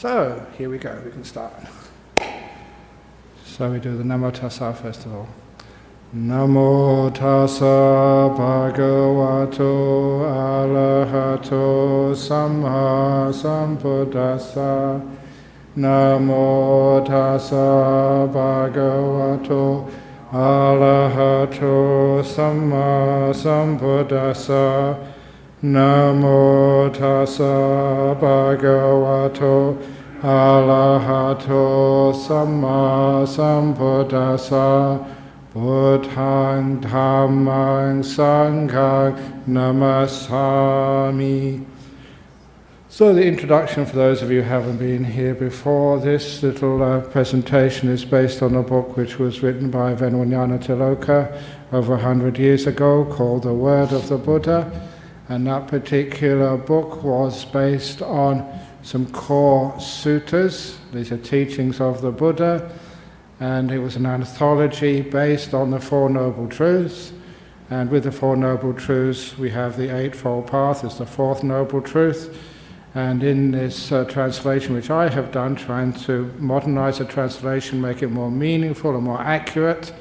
So, here we go, we can start. So we do the Namo Tassa first of all. Namo Tassa Bhagavato Arahato Samma Sambuddhassa. Namo Tassa Bhagavato Arahato Samma Sambuddhassa. Namo Tassa Bhagavato Arahato Samma Sambuddhassa. Buddhaṃ Dhammaṃ Sanghaṃ Namasami. So the introduction for those of you who haven't been here before, this little presentation is based on a book which was written by Ven Ajahn Brahm over 100 years ago called The Word of the Buddha. And that particular book was based on some core suttas. These are teachings of the Buddha, and it was an anthology based on the Four Noble Truths. And with the Four Noble Truths we have the Eightfold Path as the fourth Noble Truth. And in this translation which I have done, trying to modernize the translation, make it more meaningful and more accurate,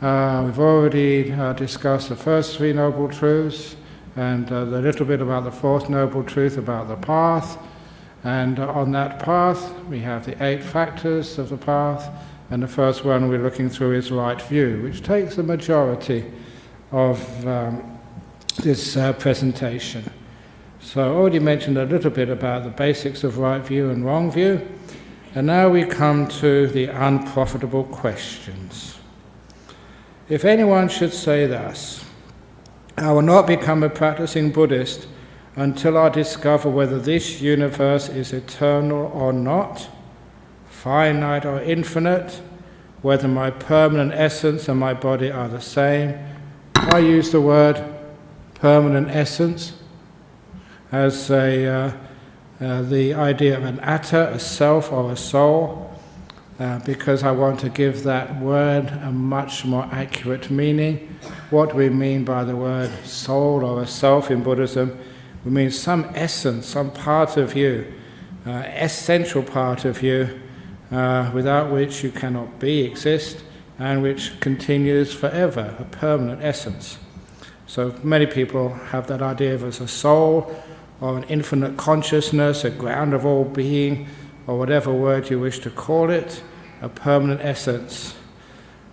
we've already discussed the first three Noble Truths, and a little bit about the fourth Noble Truth, about the path. And on that path we have the 8 factors of the path, and the first one we're looking through is right view, which takes the majority of this presentation. So I already mentioned a little bit about the basics of right view and wrong view, and now we come to the unprofitable questions. If anyone should say thus, I will not become a practicing Buddhist until I discover whether this universe is eternal or not, finite or infinite, whether my permanent essence and my body are the same. I use the word permanent essence as the idea of an atta, a self or a soul, because I want to give that word a much more accurate meaning. What do we mean by the word soul or a self in Buddhism? We mean some essence, some part of you, essential part of you, without which you cannot exist, and which continues forever, a permanent essence. So many people have that idea of as a soul, or an infinite consciousness, a ground of all being, or whatever word you wish to call it, a permanent essence.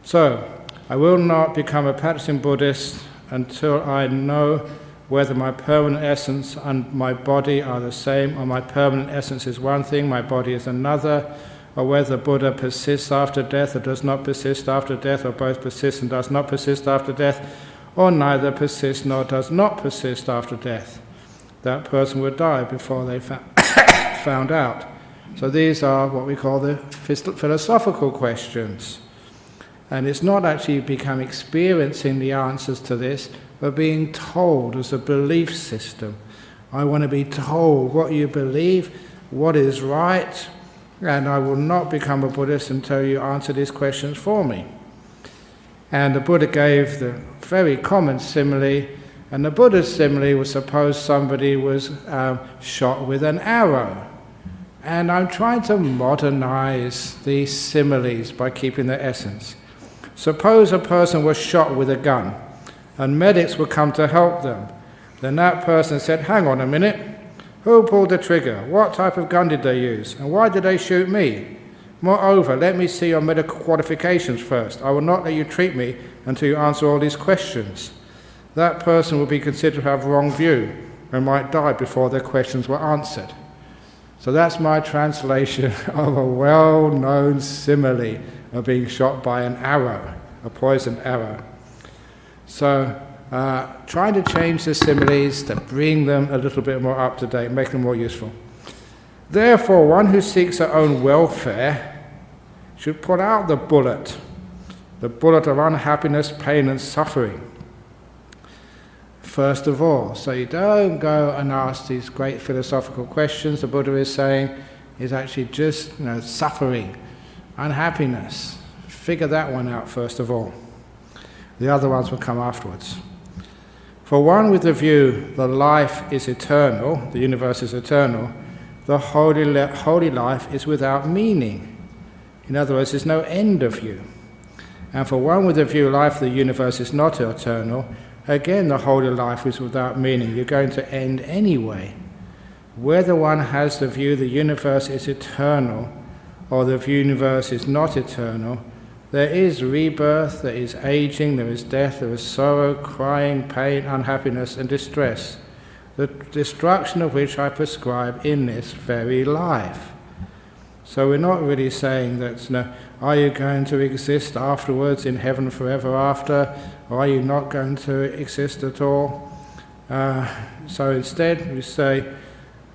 So, I will not become a practicing Buddhist until I know whether my permanent essence and my body are the same, or my permanent essence is one thing, my body is another, or whether Buddha persists after death or does not persist after death, or both persists and does not persist after death, or neither persists nor does not persist after death. That person would die before they found out. So these are what we call the philosophical questions. And it's not actually become experiencing the answers to this, but being told as a belief system. I want to be told what you believe, what is right, and I will not become a Buddhist until you answer these questions for me. And the Buddha gave the very common simile, and the Buddha's simile was suppose somebody was shot with an arrow. And I'm trying to modernize these similes by keeping their essence. Suppose a person was shot with a gun, and medics would come to help them. Then that person said, hang on a minute, who pulled the trigger? What type of gun did they use? And why did they shoot me? Moreover, let me see your medical qualifications first. I will not let you treat me until you answer all these questions. That person will be considered to have wrong view and might die before their questions were answered. So that's my translation of a well-known simile of being shot by an arrow, a poisoned arrow. So trying to change the similes to bring them a little bit more up to date, make them more useful. Therefore, one who seeks their own welfare should put out the bullet of unhappiness, pain and suffering. First of all, so you don't go and ask these great philosophical questions. The Buddha is saying is actually just suffering, unhappiness. Figure that one out first of all. The other ones will come afterwards. For one with the view that life is eternal, the universe is eternal, the holy life is without meaning. In other words, there's no end of you. And for one with the view life of the universe is not eternal, again the holy life is without meaning. You're going to end anyway. Whether one has the view the universe is eternal or the universe is not eternal, there is rebirth, there is aging, there is death, there is sorrow, crying, pain, unhappiness and distress, the destruction of which I prescribe in this very life. So we're not really saying that, are you going to exist afterwards in heaven forever after, or are you not going to exist at all? So instead we say,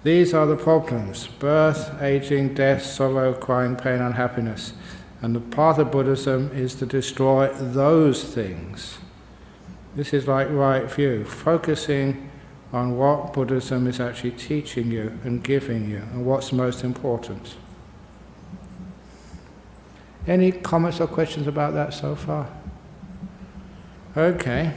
these are the problems: birth, aging, death, sorrow, crying, pain, unhappiness. And the path of Buddhism is to destroy those things. This is like right view, focusing on what Buddhism is actually teaching you and giving you, and what's most important. Any comments or questions about that so far? Okay.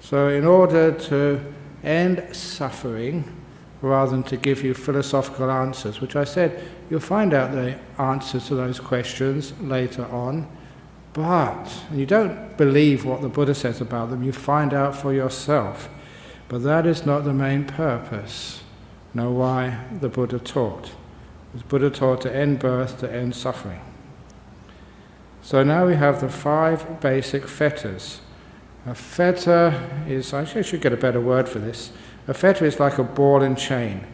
So in order to end suffering, rather than to give you philosophical answers, which I said you'll find out the answers to those questions later on, but and you don't believe what the Buddha says about them, you find out for yourself. But that is not the main purpose. Know why the Buddha taught. The Buddha taught to end birth, to end suffering. So now we have the 5 basic fetters. A fetter is, actually I should get a better word for this. A fetter is like a ball and chain,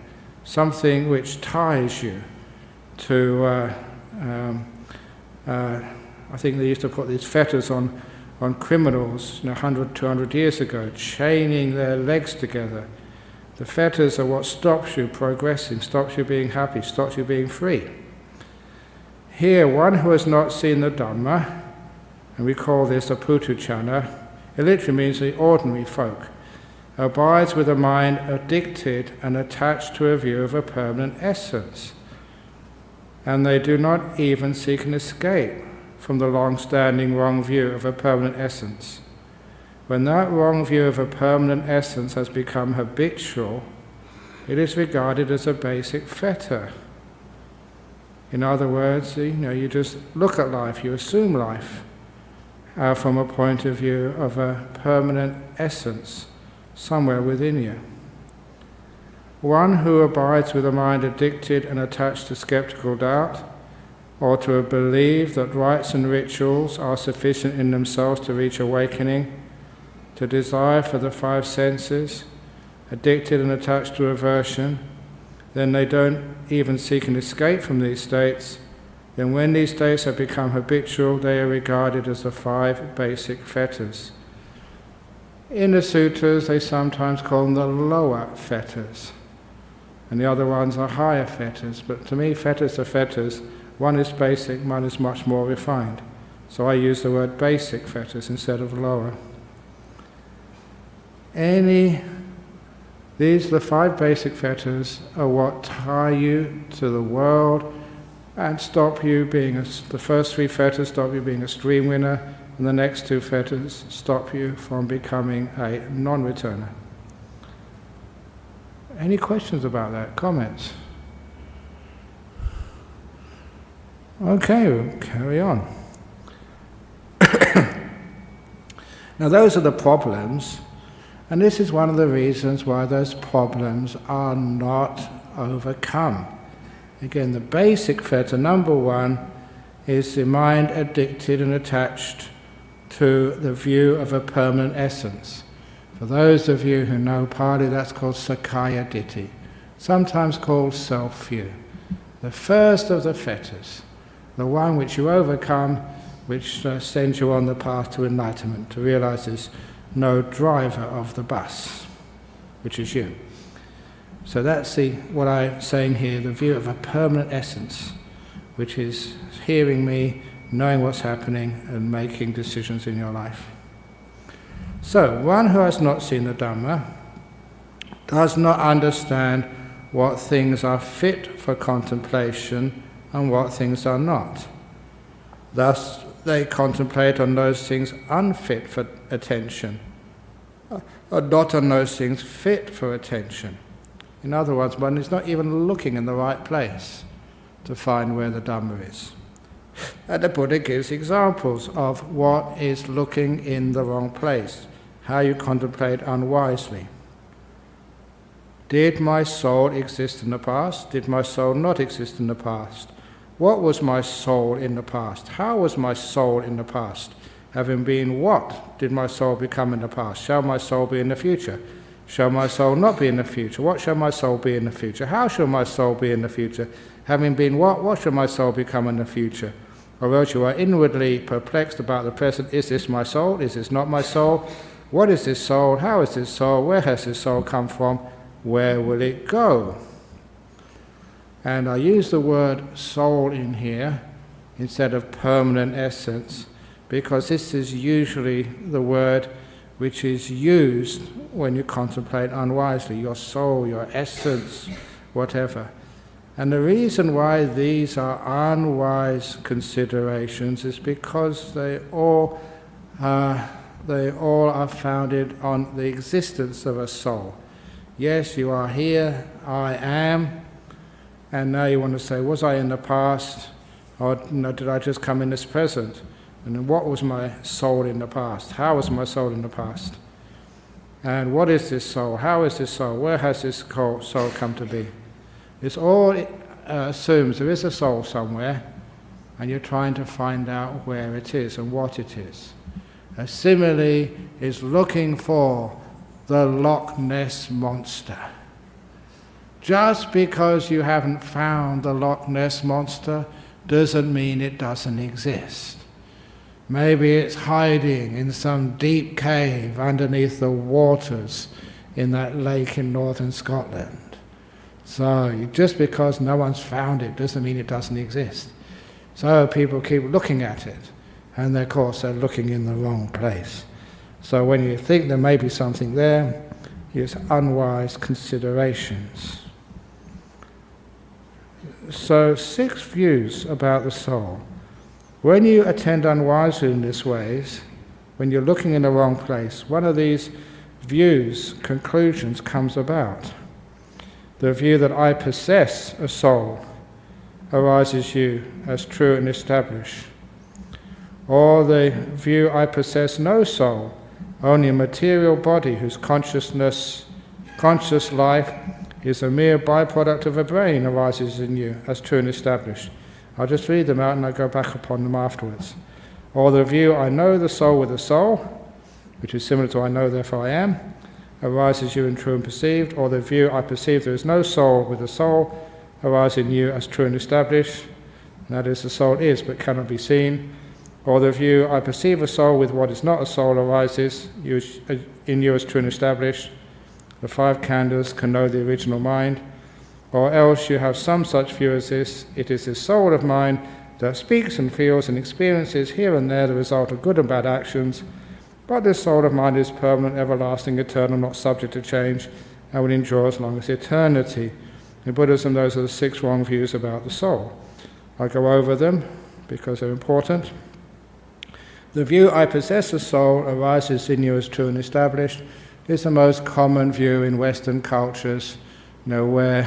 something which ties you to, I think they used to put these fetters on criminals 100, 200 years ago, chaining their legs together. The fetters are what stops you progressing, stops you being happy, stops you being free. Here, one who has not seen the Dhamma, and we call this a putuchana, it literally means the ordinary folk, abides with a mind addicted and attached to a view of a permanent essence. And they do not even seek an escape from the long-standing wrong view of a permanent essence. When that wrong view of a permanent essence has become habitual, it is regarded as a basic fetter. In other words, you just look at life, you assume life from a point of view of a permanent essence somewhere within you. One who abides with a mind addicted and attached to skeptical doubt, or to a belief that rites and rituals are sufficient in themselves to reach awakening, to desire for the 5 senses, addicted and attached to aversion, then they don't even seek an escape from these states. Then when these states have become habitual, they are regarded as the 5 basic fetters. In the sutras, they sometimes call them the lower fetters, and the other ones are higher fetters. But to me, fetters are fetters. One is basic, one is much more refined. So I use the word basic fetters instead of lower. These, the 5 basic fetters, are what tie you to the world and stop you being the first 3 fetters stop you being a stream winner, and the next 2 fetters stop you from becoming a non-returner. Any questions about that? Comments? Okay, we'll carry on. Now those are the problems, and this is one of the reasons why those problems are not overcome. Again, the basic fetter, number 1, is the mind addicted and attached to the view of a permanent essence. For those of you who know Pali, that's called Sakaya Ditti, sometimes called self-view. The first of the fetters, the one which you overcome, which sends you on the path to enlightenment, to realize there's no driver of the bus, which is you. So that's what I'm saying here, the view of a permanent essence, which is hearing me, knowing what's happening, and making decisions in your life. So, one who has not seen the Dhamma does not understand what things are fit for contemplation and what things are not. Thus, they contemplate on those things unfit for attention, or not on those things fit for attention. In other words, one is not even looking in the right place to find where the Dhamma is. And the Buddha gives examples of what is looking in the wrong place, how you contemplate unwisely. Did my soul exist in the past? Did my soul not exist in the past? What was my soul in the past? How was my soul in the past? Having been what did my soul become in the past? Shall my soul be in the future? Shall my soul not be in the future? What shall my soul be in the future? How shall my soul be in the future? Having been what shall my soul become in the future? Or else you are inwardly perplexed about the present. Is this my soul? Is this not my soul? What is this soul? How is this soul? Where has this soul come from? Where will it go? And I use the word soul in here instead of permanent essence, because this is usually the word which is used when you contemplate unwisely, your soul, your essence, whatever. And the reason why these are unwise considerations is because they all are founded on the existence of a soul. Yes, you are here, I am, and now you want to say, was I in the past, or did I just come in this present? And then what was my soul in the past? How was my soul in the past? And what is this soul? How is this soul? Where has this soul come to be? This all assumes there is a soul somewhere, and you're trying to find out where it is and what it is. A simile is looking for the Loch Ness Monster. Just because you haven't found the Loch Ness Monster doesn't mean it doesn't exist. Maybe it's hiding in some deep cave underneath the waters in that lake in northern Scotland. So just because no one's found it doesn't mean it doesn't exist. So people keep looking at it, and of course they're looking in the wrong place. So when you think there may be something there, it's unwise considerations. So 6 views about the soul. When you attend unwisely in these ways, when you're looking in the wrong place, one of these views, conclusions, comes about. The view that I possess a soul arises you as true and established. Or the view I possess no soul, only a material body whose conscious life is a mere byproduct of a brain arises in you as true and established. I'll just read them out and I'll go back upon them afterwards. Or the view I know the soul with a soul, which is similar to I know therefore I am, arises you in true and perceived. Or the view I perceive there is no soul with a soul arises in you as true and established, and that is the soul is but cannot be seen. Or the view I perceive a soul with what is not a soul arises in you as true and established. The 5 khandhas can know the original mind. Or else you have some such view as this: it is this soul of mine that speaks and feels and experiences here and there the result of good and bad actions, but this soul of mine is permanent, everlasting, eternal, not subject to change, and will endure as long as eternity. In Buddhism, those are the 6 wrong views about the soul. I'll go over them because they're important. The view I possess a soul arises in you as true and established is the most common view in Western cultures, where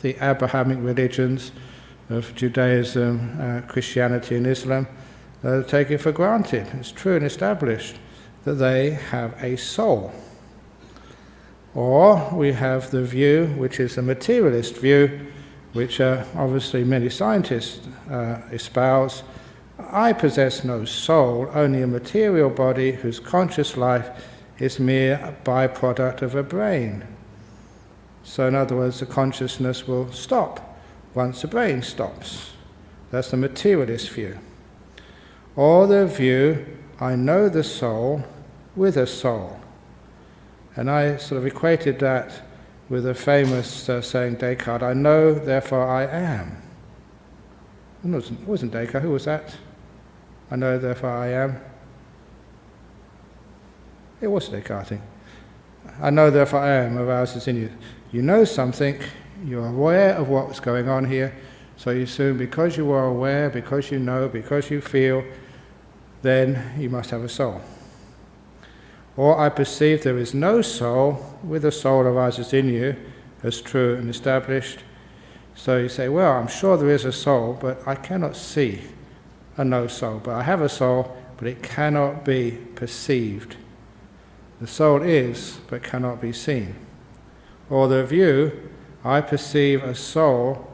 the Abrahamic religions of Judaism, Christianity and Islam take it for granted. It's true and established that they have a soul. Or we have the view, which is a materialist view, which obviously many scientists espouse. I possess no soul, only a material body whose conscious life is mere byproduct of a brain. So in other words, the consciousness will stop once the brain stops. That's the materialist view. Or the view, I know the soul with a soul. And I sort of equated that with a famous saying, Descartes, I know, therefore I am. It wasn't Descartes, who was that? I know, therefore I am. It was Descartes, I think. I know, therefore I am, arises in you. You know something, you're aware of what's going on here, so you assume because you are aware, because you know, because you feel, then you must have a soul. Or I perceive there is no soul, with a soul arises in you, as true and established. So you say, well, I'm sure there is a soul, but I cannot see a no soul. But I have a soul, but it cannot be perceived. The soul is, but cannot be seen. Or the view, I perceive a soul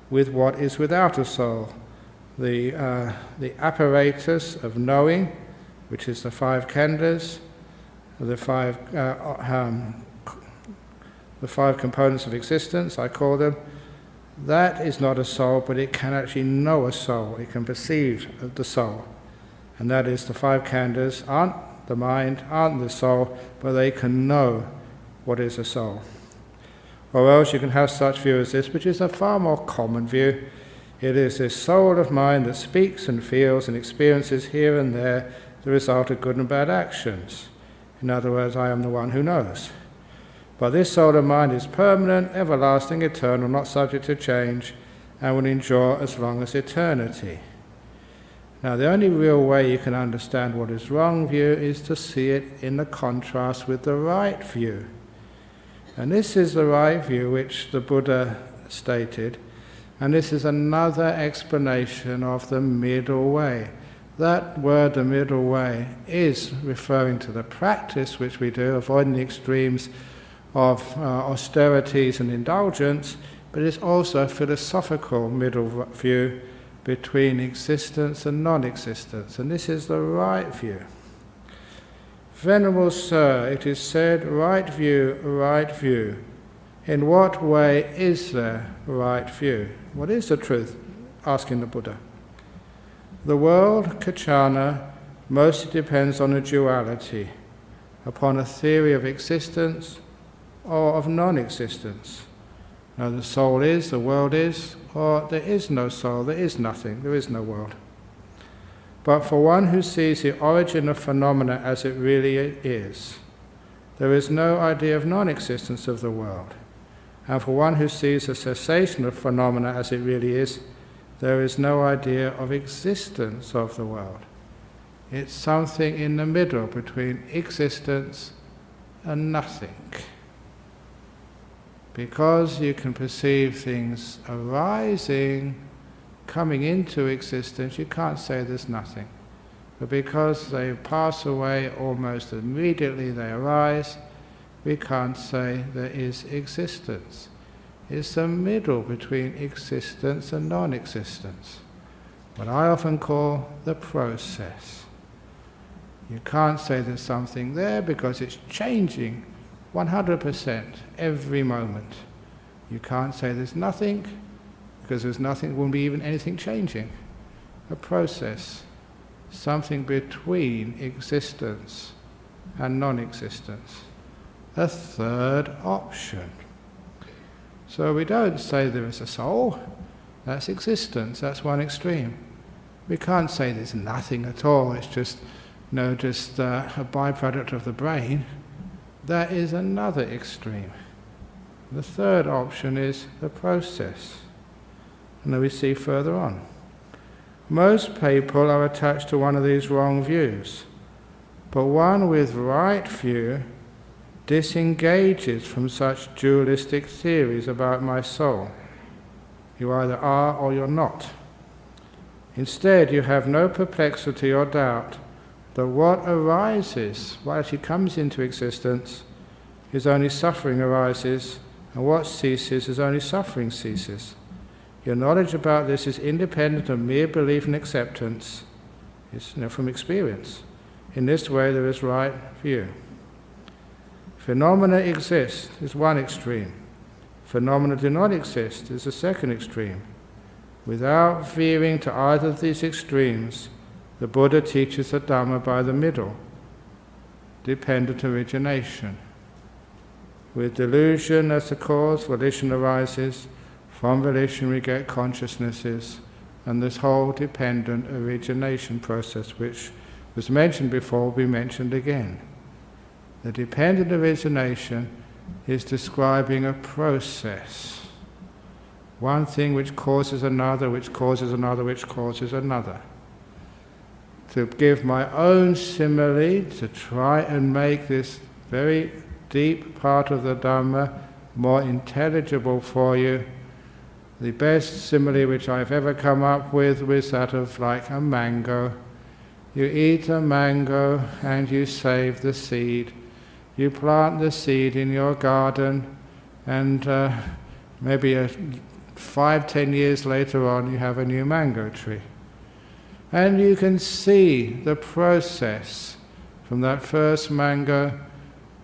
with what is without a soul. The apparatus of knowing, which is the 5 khandhas, the five components of existence, I call them, that is not a soul, but it can actually know a soul. It can perceive the soul. And that is the 5 khandhas aren't the mind, aren't the soul, but they can know what is a soul. Or else you can have such view as this, which is a far more common view. It is this soul of mine that speaks and feels and experiences here and there the result of good and bad actions. In other words, I am the one who knows. But this soul of mine is permanent, everlasting, eternal, not subject to change, and will endure as long as eternity. Now, the only real way you can understand what is wrong view is to see it in the contrast with the right view. And this is the right view which the Buddha stated, and this is another explanation of the middle way. That word, the middle way, is referring to the practice which we do, avoiding the extremes of austerities and indulgence, but it's also a philosophical middle view between existence and non-existence, and this is the right view. Venerable Sir, it is said, right view, right view. In what way is there right view? What is the truth? Asking the Buddha. The world, Kachana, mostly depends on a duality, upon a theory of existence or of non-existence. Now the soul is, the world is, or there is no soul, there is nothing, there is no world. But for one who sees the origin of phenomena as it really is, there is no idea of non-existence of the world. And for one who sees the cessation of phenomena as it really is, there is no idea of existence of the world. It's something in the middle between existence and nothing. Because you can perceive things arising, coming into existence, you can't say there's nothing. But because they pass away almost immediately they arise, we can't say there is existence. It's the middle between existence and non-existence, what I often call the process. You can't say there's something there because it's changing 100% every moment. You can't say there's nothing because there's nothing, there won't be even anything changing. A process, something between existence and non-existence. A third option. So we don't say there is a soul, that's existence, that's one extreme. We can't say there's nothing at all, it's just a byproduct of the brain. That is another extreme. The third option is the process. And then we see further on. Most people are attached to one of these wrong views, but one with right view disengages from such dualistic theories about my soul. You either are or you're not. Instead, you have no perplexity or doubt that what arises, what actually comes into existence, is only suffering arises, and what ceases is only suffering ceases. Your knowledge about this is independent of mere belief and acceptance. It's from experience. In this way, there is right view. Phenomena exist is one extreme. Phenomena do not exist is the second extreme. Without veering to either of these extremes, the Buddha teaches the Dhamma by the middle, dependent origination. With delusion as the cause, volition arises. From volition we get consciousnesses, and this whole dependent origination process, which was mentioned before, will be mentioned again. The dependent origination is describing a process. One thing which causes another, which causes another, which causes another. To give my own simile, to try and make this very deep part of the Dhamma more intelligible for you. The best simile which I've ever come up with was that of like a mango. You eat a mango and you save the seed. You plant the seed in your garden, and maybe 5-10 years later on you have a new mango tree. And you can see the process from that first mango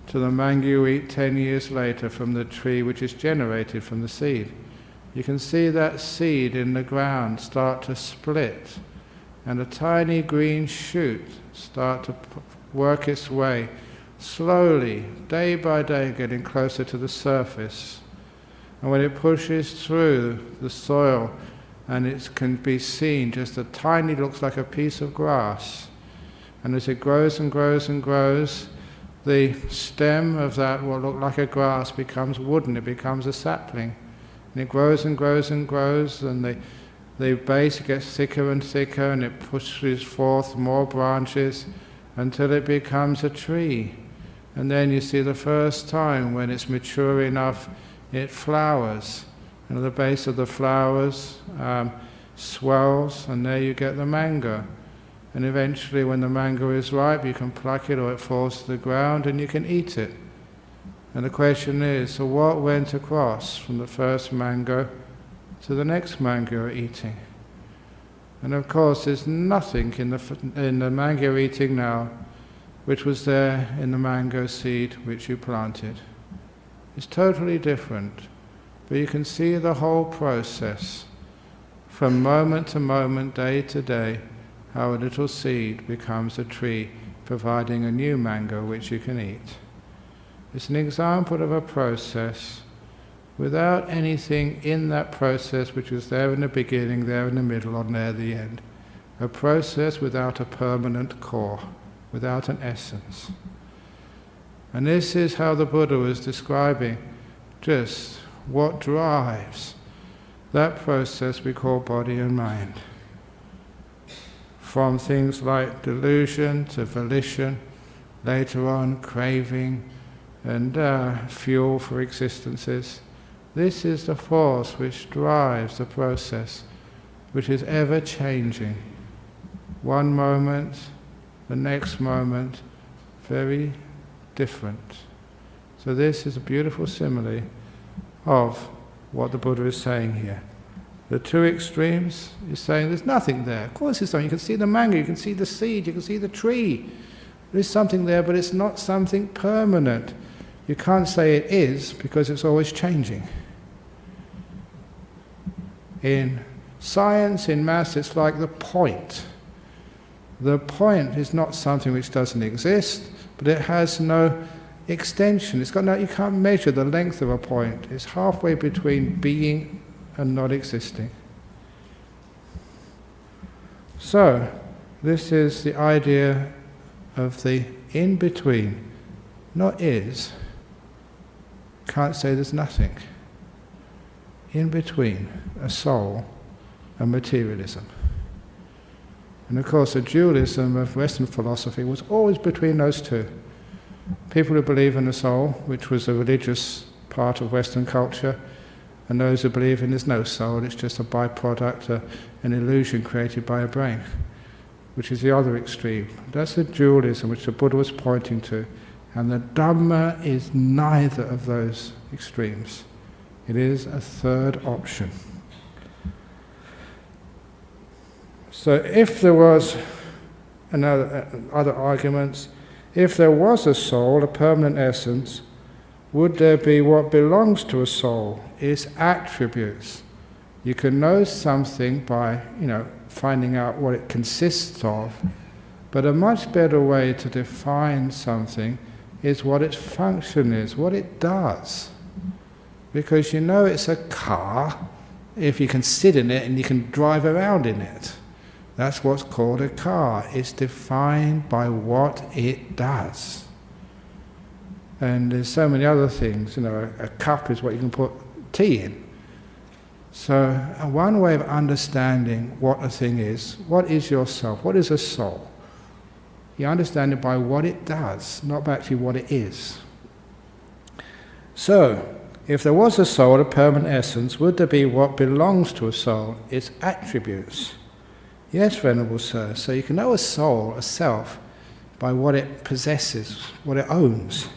to the mango you eat 10 years later from the tree which is generated from the seed. You can see that seed in the ground start to split, and a tiny green shoot start to work its way slowly, day by day, getting closer to the surface. And when it pushes through the soil, and it can be seen just a tiny, looks like a piece of grass. And as it grows and grows and grows, the stem of that, what looked like a grass, becomes wooden, it becomes a sapling. And it grows and grows and grows, and the base gets thicker and thicker, and it pushes forth more branches until it becomes a tree. And then you see the first time when it's mature enough, it flowers. And at the base of the flowers swells, and there you get the mango. And eventually when the mango is ripe, you can pluck it or it falls to the ground and you can eat it. And the question is, so what went across from the first mango to the next mango you're eating? And of course there's nothing in the mango you're eating now which was there in the mango seed which you planted. It's totally different. But you can see the whole process from moment to moment, day to day, how a little seed becomes a tree, providing a new mango which you can eat. It's an example of a process without anything in that process which was there in the beginning, there in the middle, or there at the end. A process without a permanent core, without an essence. And this is how the Buddha was describing just what drives that process we call body and mind. From things like delusion to volition, later on craving and fuel for existences. This is the force which drives the process, which is ever changing. One moment, the next moment, very different. So this is a beautiful simile of what the Buddha is saying here. The two extremes is saying there's nothing there. Of course there's something. You can see the mango, you can see the seed, you can see the tree. There's something there, but it's not something permanent. You can't say it is because it's always changing. In science, in maths, it's like the point. The point is not something which doesn't exist, but it has no extension. It's got no, you can't measure the length of a point. It's halfway between being and not existing. So, this is the idea of the in-between. Not is. Can't say there's nothing. In between a soul and materialism. And of course the dualism of Western philosophy was always between those two. People who believe in the soul, which was a religious part of Western culture, and those who believe in there's no soul, it's just a byproduct, an illusion created by a brain, which is the other extreme. That's the dualism which the Buddha was pointing to. And the Dhamma is neither of those extremes. It is a third option. So if there was other arguments, if there was a soul, a permanent essence, would there be what belongs to a soul? Its attributes. You can know something by, finding out what it consists of, but a much better way to define something is what its function is, what it does. Because it's a car if you can sit in it and you can drive around in it. That's what's called a car. It's defined by what it does. And there's so many other things. A cup is what you can put tea in. So one way of understanding what a thing is, what is yourself? What is a soul? You understand it by what it does, not by actually what it is. So, If there was a soul, a permanent essence, would there be what belongs to a soul, its attributes? Yes, Venerable Sir. So you can know a soul, a self, by what it possesses, what it owns.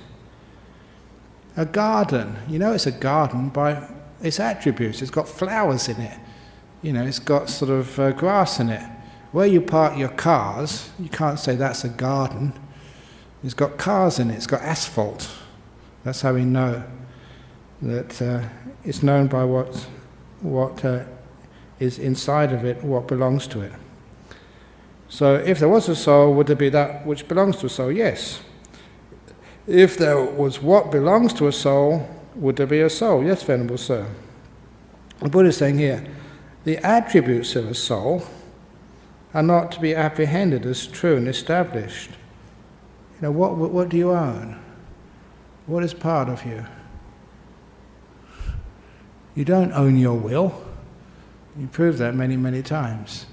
A garden, you know it's a garden by its attributes. It's got flowers in it. It's got sort of grass in it. Where you park your cars, you can't say that's a garden. It's got cars in it. It's got asphalt. That's how we know that it's known by what is inside of it, what belongs to it. So if there was a soul, would there be that which belongs to a soul? Yes. If there was what belongs to a soul, would there be a soul? Yes, Venerable Sir. The Buddha is saying here, the attributes of a soul are not to be apprehended as true and established. What do you own? What is part of you? You don't own your will. You prove that many, many times.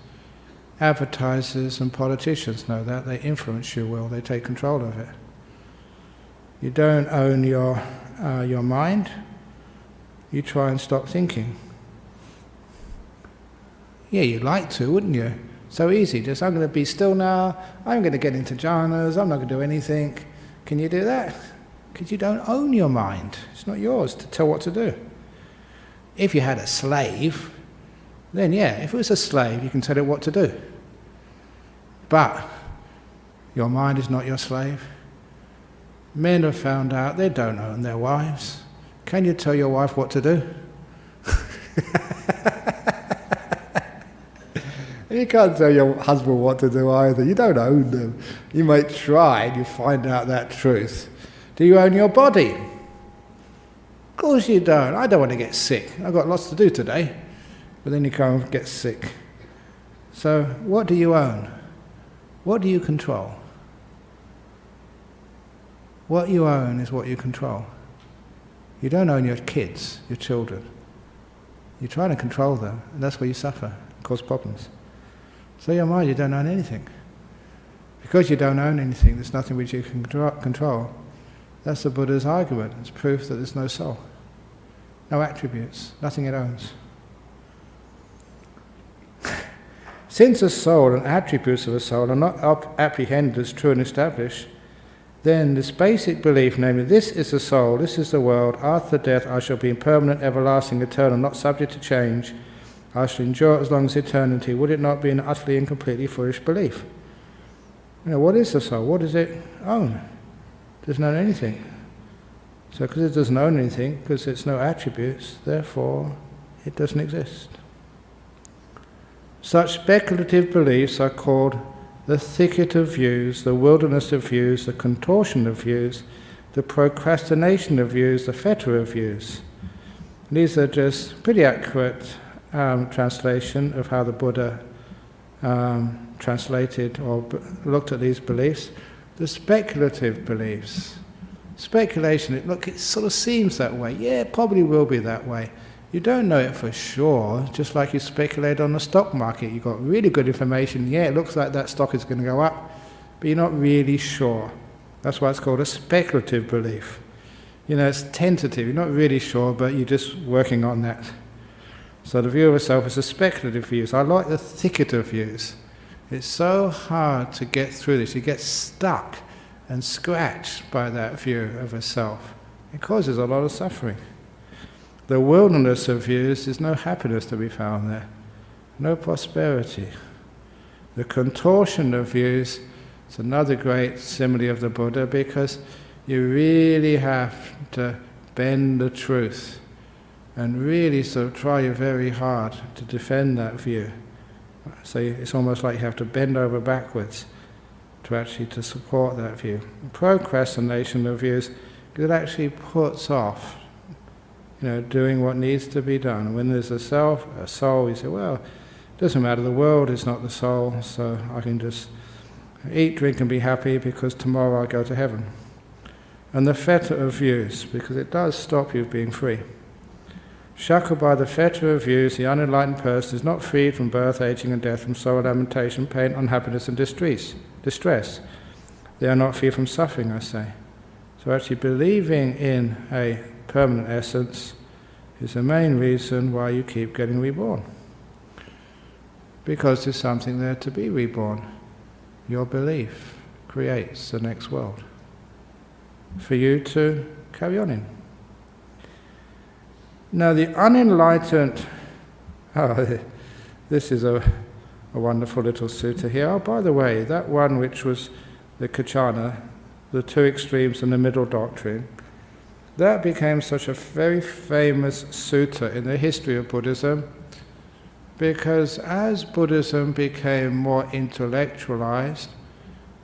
Advertisers and politicians know that. They influence your will. They take control of it. You don't own your mind. You try and stop thinking. Yeah, you'd like to, wouldn't you? So easy. Just, I'm going to be still now. I'm going to get into jhanas. I'm not going to do anything. Can you do that? Because you don't own your mind. It's not yours to tell what to do. If you had a slave, then yeah, if it was a slave, you can tell it what to do. But your mind is not your slave. Men have found out they don't own their wives. Can you tell your wife what to do? You can't tell your husband what to do either. You don't own them. You might try and you find out that truth. Do you own your body? Of course you don't. I don't want to get sick. I've got lots to do today. But then you come and get sick. So what do you own? What do you control? What you own is what you control. You don't own your kids, your children. You're trying to control them, and that's where you suffer, cause problems. So your mind, you don't own anything. Because you don't own anything, there's nothing which you can control. That's the Buddha's argument. It's proof that there's no soul. No attributes, nothing it owns. Since a soul and attributes of a soul are not apprehended as true and established, then this basic belief, namely, this is the soul, this is the world, after death I shall be impermanent, everlasting, eternal, not subject to change, I shall endure as long as eternity, would it not be an utterly and completely foolish belief? What is the soul? What does it own? It doesn't own anything. So because it doesn't own anything, because it's no attributes, therefore it doesn't exist. Such speculative beliefs are called the thicket of views, the wilderness of views, the contortion of views, the procrastination of views, the fetter of views. These are just pretty accurate translation of how the Buddha translated or looked at these beliefs. The speculative beliefs. Speculation, it sort of seems that way. Yeah, it probably will be that way. You don't know it for sure, just like you speculate on the stock market. You've got really good information. Yeah, it looks like that stock is going to go up, but you're not really sure. That's why it's called a speculative belief. It's tentative. You're not really sure, but you're just working on that. So the view of a self is a speculative view. So I like the thicket of views. It's so hard to get through this. You get stuck and scratched by that view of a self. It causes a lot of suffering. The wilderness of views, there's no happiness to be found there, no prosperity. The contortion of views is another great simile of the Buddha, because you really have to bend the truth and really sort of try very hard to defend that view. So it's almost like you have to bend over backwards to support that view. Procrastination of views, it actually puts off doing what needs to be done. When there's a self, a soul, you say, well, it doesn't matter, the world is not the soul, so I can just eat, drink and be happy because tomorrow I'll go to heaven. And the fetter of views, because it does stop you being free. Shackled by the fetter of views, the unenlightened person is not freed from birth, aging and death, from sorrow, lamentation, pain, unhappiness and distress. They are not free from suffering, I say. So actually believing in a permanent essence is the main reason why you keep getting reborn. Because there's something there to be reborn. Your belief creates the next world for you to carry on in. Now the unenlightened, this is a wonderful little sutta here. Oh, by the way, that one which was the Kachana, the two extremes and the middle doctrine, that became such a very famous sutta in the history of Buddhism, because as Buddhism became more intellectualized,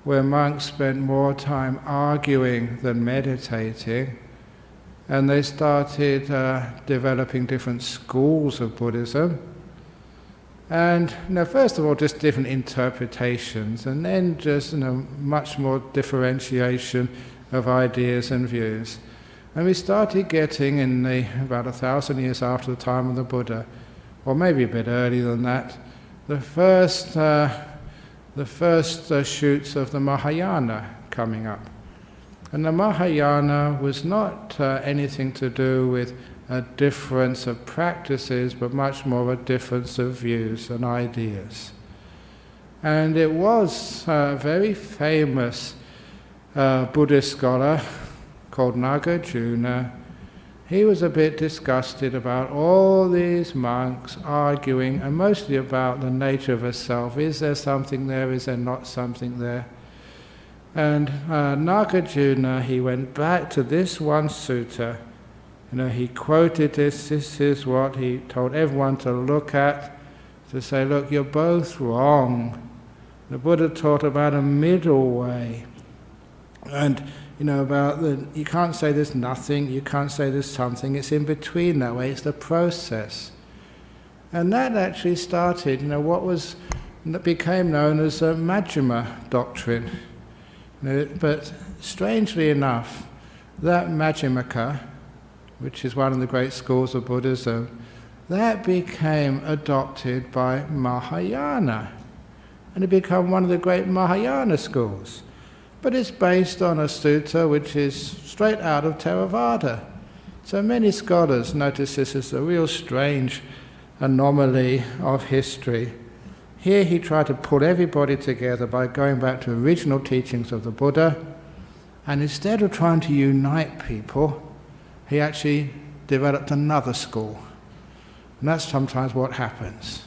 where monks spent more time arguing than meditating, and they started developing different schools of Buddhism, and first of all just different interpretations, and then just much more differentiation of ideas and views. And we started getting in about 1,000 years after the time of the Buddha, or maybe a bit earlier than that, the first shoots of the Mahayana coming up. And the Mahayana was not anything to do with a difference of practices, but much more a difference of views and ideas. And it was a very famous Buddhist scholar called Nagarjuna. He was a bit disgusted about all these monks arguing, and mostly about the nature of a self. Is there something there? Is there not something there? And Nagarjuna, he went back to this one sutta. He quoted this. This is what he told everyone to look at, to say, look, you're both wrong. The Buddha taught about a middle way. And about you can't say there's nothing, you can't say there's something, it's in between that way, it's the process. And that actually started, that became known as the Majjhima doctrine. But strangely enough, that Majjhimaka, which is one of the great schools of Buddhism, that became adopted by Mahayana. And it became one of the great Mahayana schools. But it's based on a sutta which is straight out of Theravada. So many scholars notice this as a real strange anomaly of history. Here he tried to pull everybody together by going back to original teachings of the Buddha, and instead of trying to unite people, he actually developed another school. And that's sometimes what happens.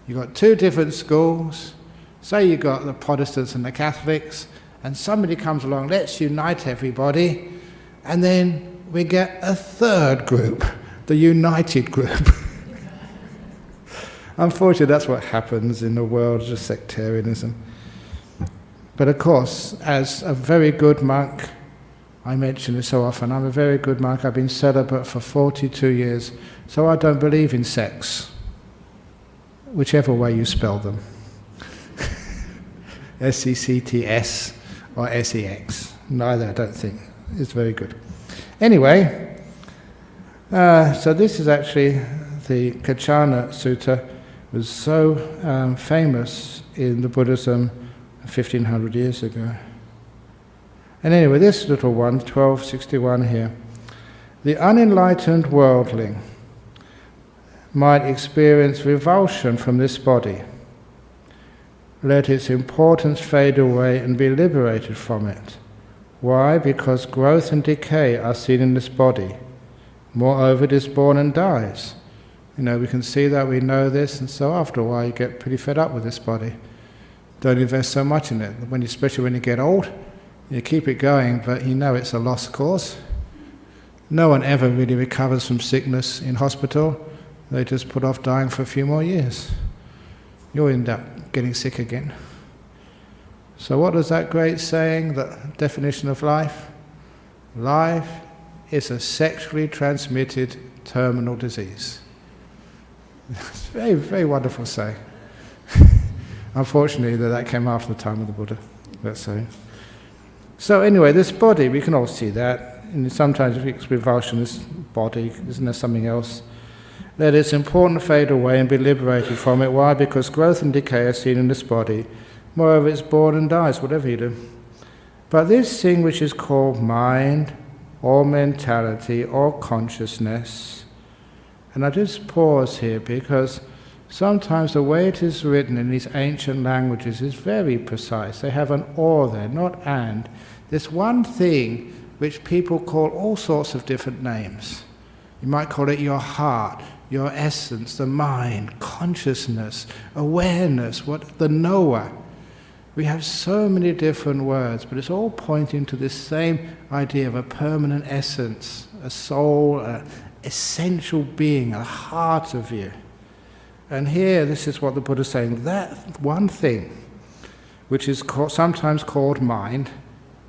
You've got two different schools. Say you've got the Protestants and the Catholics, and somebody comes along, let's unite everybody, and then we get a third group, the united group. Unfortunately, that's what happens in the world of sectarianism. But of course, as a very good monk, I mention this so often, I'm a very good monk, I've been celibate for 42 years, so I don't believe in sects, whichever way you spell them. S-E-C-T-S or S-E-X. Neither, I don't think. It's very good. Anyway, so this is actually the Kachana Sutta, was so famous in the Buddhism 1,500 years ago. And anyway, this little one, 1261 here. The unenlightened worldling might experience revulsion from this body. Let its importance fade away and be liberated from it. Why? Because growth and decay are seen in this body. Moreover, it is born and dies. We can see that, we know this, and so after a while you get pretty fed up with this body. Don't invest so much in it. Especially when you get old, you keep it going, but it's a lost cause. No one ever really recovers from sickness in hospital. They just put off dying for a few more years. You'll end up getting sick again. So what is that great saying, the definition of life? Life is a sexually transmitted terminal disease. It's a very, very wonderful saying. Unfortunately, that came after the time of the Buddha, that saying. So anyway, this body, we can all see that. And sometimes if it's revulsion, this body, isn't there something else? Let its importance fade away and be liberated from it. Why? Because growth and decay are seen in this body. Moreover, it's born and dies, whatever you do. But this thing which is called mind or mentality or consciousness. And I just pause here because sometimes the way it is written in these ancient languages is very precise. They have an or there, not and. This one thing which people call all sorts of different names. You might call it your heart, your essence, the mind, consciousness, awareness, the knower. We have so many different words, but it's all pointing to this same idea of a permanent essence, a soul, an essential being, a heart of you. And here, this is what the Buddha is saying, that one thing, which is sometimes called mind,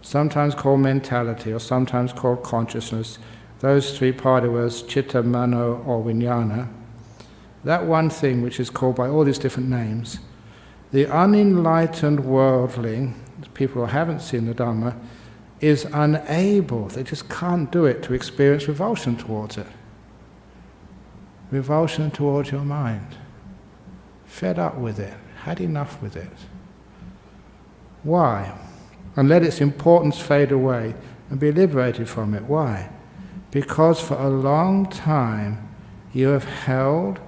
sometimes called mentality, or sometimes called consciousness, those three Pali words, chitta, mano, or vijnana, that one thing which is called by all these different names, the unenlightened worldling, people who haven't seen the Dhamma, is unable, they just can't do it, to experience revulsion towards it. Revulsion towards your mind. Fed up with it, had enough with it. Why? And let its importance fade away and be liberated from it. Why? Because for a long time you have held,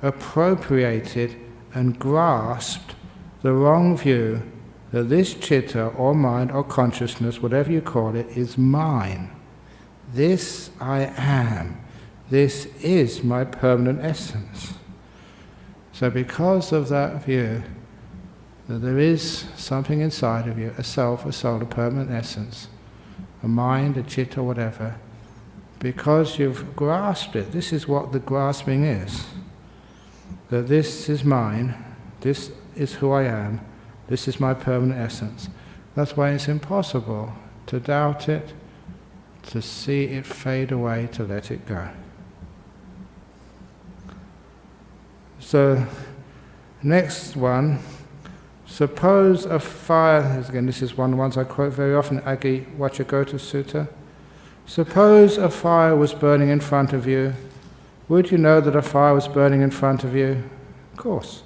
appropriated and grasped the wrong view that this chitta or mind or consciousness, whatever you call it, is mine. This I am. This is my permanent essence. So because of that view, that there is something inside of you, a self, a soul, a permanent essence, a mind, a chitta, whatever, because you've grasped it, this is what the grasping is. That this is mine, this is who I am, this is my permanent essence. That's why it's impossible to doubt it, to see it fade away, to let it go. So, next one, suppose a fire, again this is one of the ones I quote very often, Agi Vachagota Sutta. Suppose a fire was burning in front of you. Would you know that a fire was burning in front of you? Of course.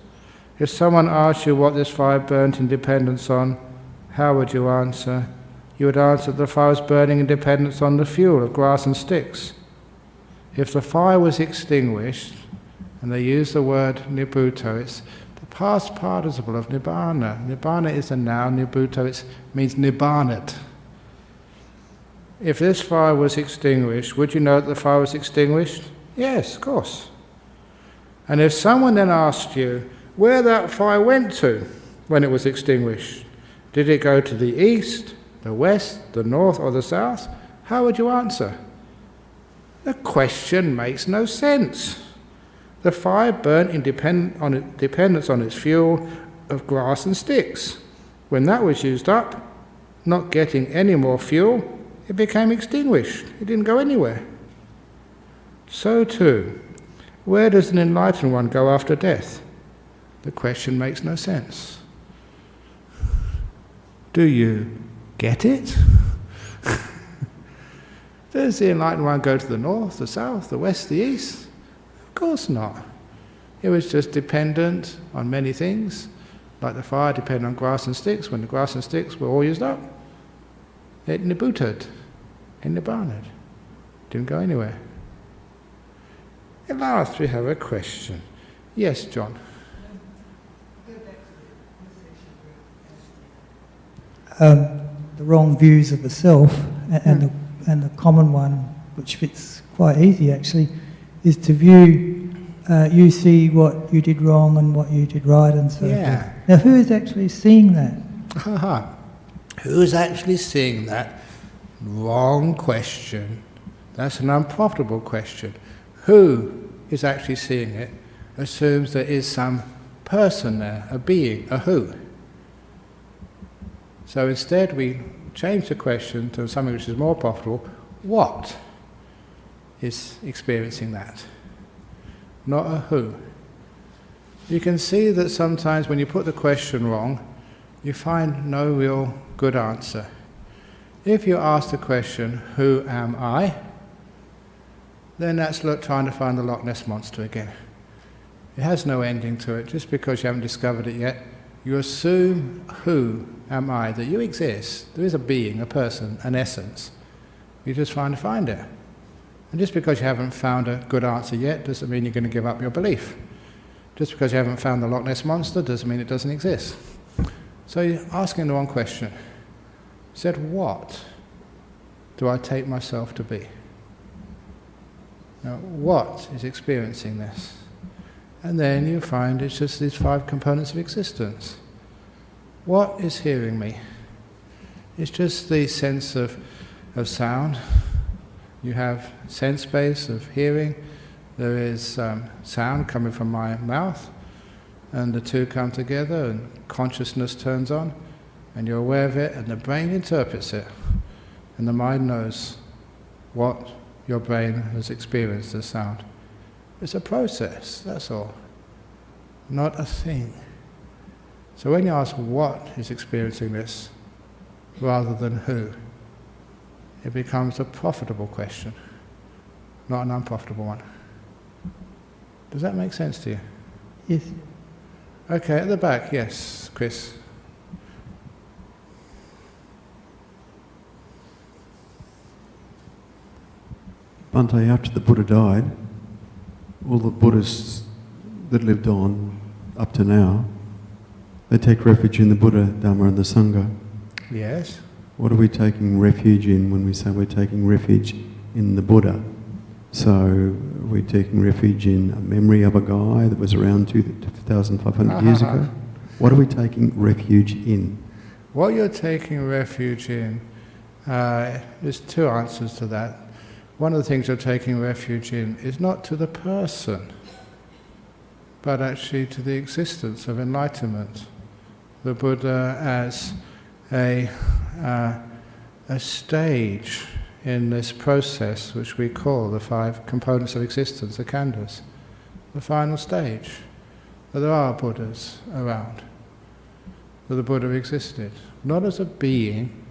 If someone asked you what this fire burnt in dependence on, how would you answer? You would answer that the fire was burning in dependence on the fuel of grass and sticks. If the fire was extinguished, and they use the word nibbutto, it's the past participle of nibbana. Nibbana is a noun, nibbutto means nibbanat. If this fire was extinguished, would you know that the fire was extinguished? Yes, of course. And if someone then asked you where that fire went to when it was extinguished, did it go to the east, the west, the north, or the south? How would you answer? The question makes no sense. The fire burnt in dependence on its fuel of grass and sticks. When that was used up, not getting any more fuel, it became extinguished. It didn't go anywhere. So too, where does an enlightened one go after death? The question makes no sense. Do you get it? Does the enlightened one go to the north, the south, the west, the east? Of course not. It was just dependent on many things, like the fire depended on grass and sticks. When the grass and sticks were all used up, it nibbutted, it nibbanat. Didn't go anywhere. At last we have a question. Yes, John? The wrong views of the self and the common one, which fits quite easy actually, is to view you see what you did wrong and what you did right and so forth. Now who is actually seeing that? Who is actually seeing that? Wrong question. That's an unprofitable question. Who is actually seeing it assumes there is some person there, a being, a who. So instead we change the question to something which is more profitable. What is experiencing that? Not a who. You can see that sometimes when you put the question wrong, you find no real good answer. If you ask the question, who am I? Then that's trying to find the Loch Ness Monster again. It has no ending to it. Just because you haven't discovered it yet, you assume, who am I? That you exist. There is a being, a person, an essence. You're just trying to find it. And just because you haven't found a good answer yet doesn't mean you're going to give up your belief. Just because you haven't found the Loch Ness Monster doesn't mean it doesn't exist. So you're asking the wrong question. He said, what do I take myself to be? Now, what is experiencing this? And then you find it's just these 5 components of existence. What is hearing me? It's just the sense of sound. You have sense base of hearing. There is sound coming from my mouth, and the two come together and consciousness turns on, and you're aware of it, and the brain interprets it, and the mind knows what your brain has experienced as sound. It's a process, that's all, not a thing. So when you ask what is experiencing this, rather than who, it becomes a profitable question, not an unprofitable one. Does that make sense to you? Yes. Okay, at the back, yes, Chris. Bhante, after the Buddha died, all the Buddhists that lived on up to now, they take refuge in the Buddha, Dhamma and the Sangha. Yes. What are we taking refuge in when we say we're taking refuge in the Buddha? So we're taking refuge in a memory of a guy that was around 2,500 years ago? What are we taking refuge in? What you're taking refuge in, there's 2 answers to that. One of the things you're taking refuge in is not to the person, but actually to the existence of enlightenment. The Buddha as a stage in this process which we call the 5 components of existence, the khandhas, the final stage. But there are Buddhas around. But the Buddha existed, not as a being,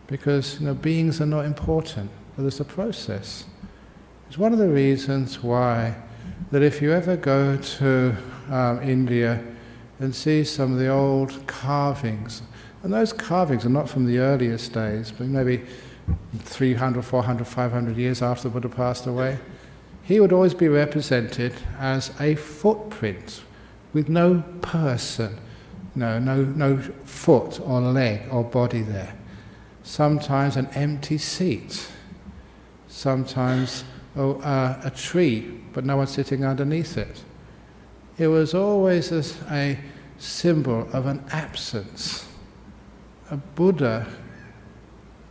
because beings are not important, but as a process. It's one of the reasons why that if you ever go to India and see some of the old carvings, and those carvings are not from the earliest days, but maybe 300, 400, 500 years after the Buddha passed away, he would always be represented as a footprint with no person, no foot or leg or body there. Sometimes an empty seat, sometimes a tree, but no one sitting underneath it. It was always a symbol of an absence. A Buddha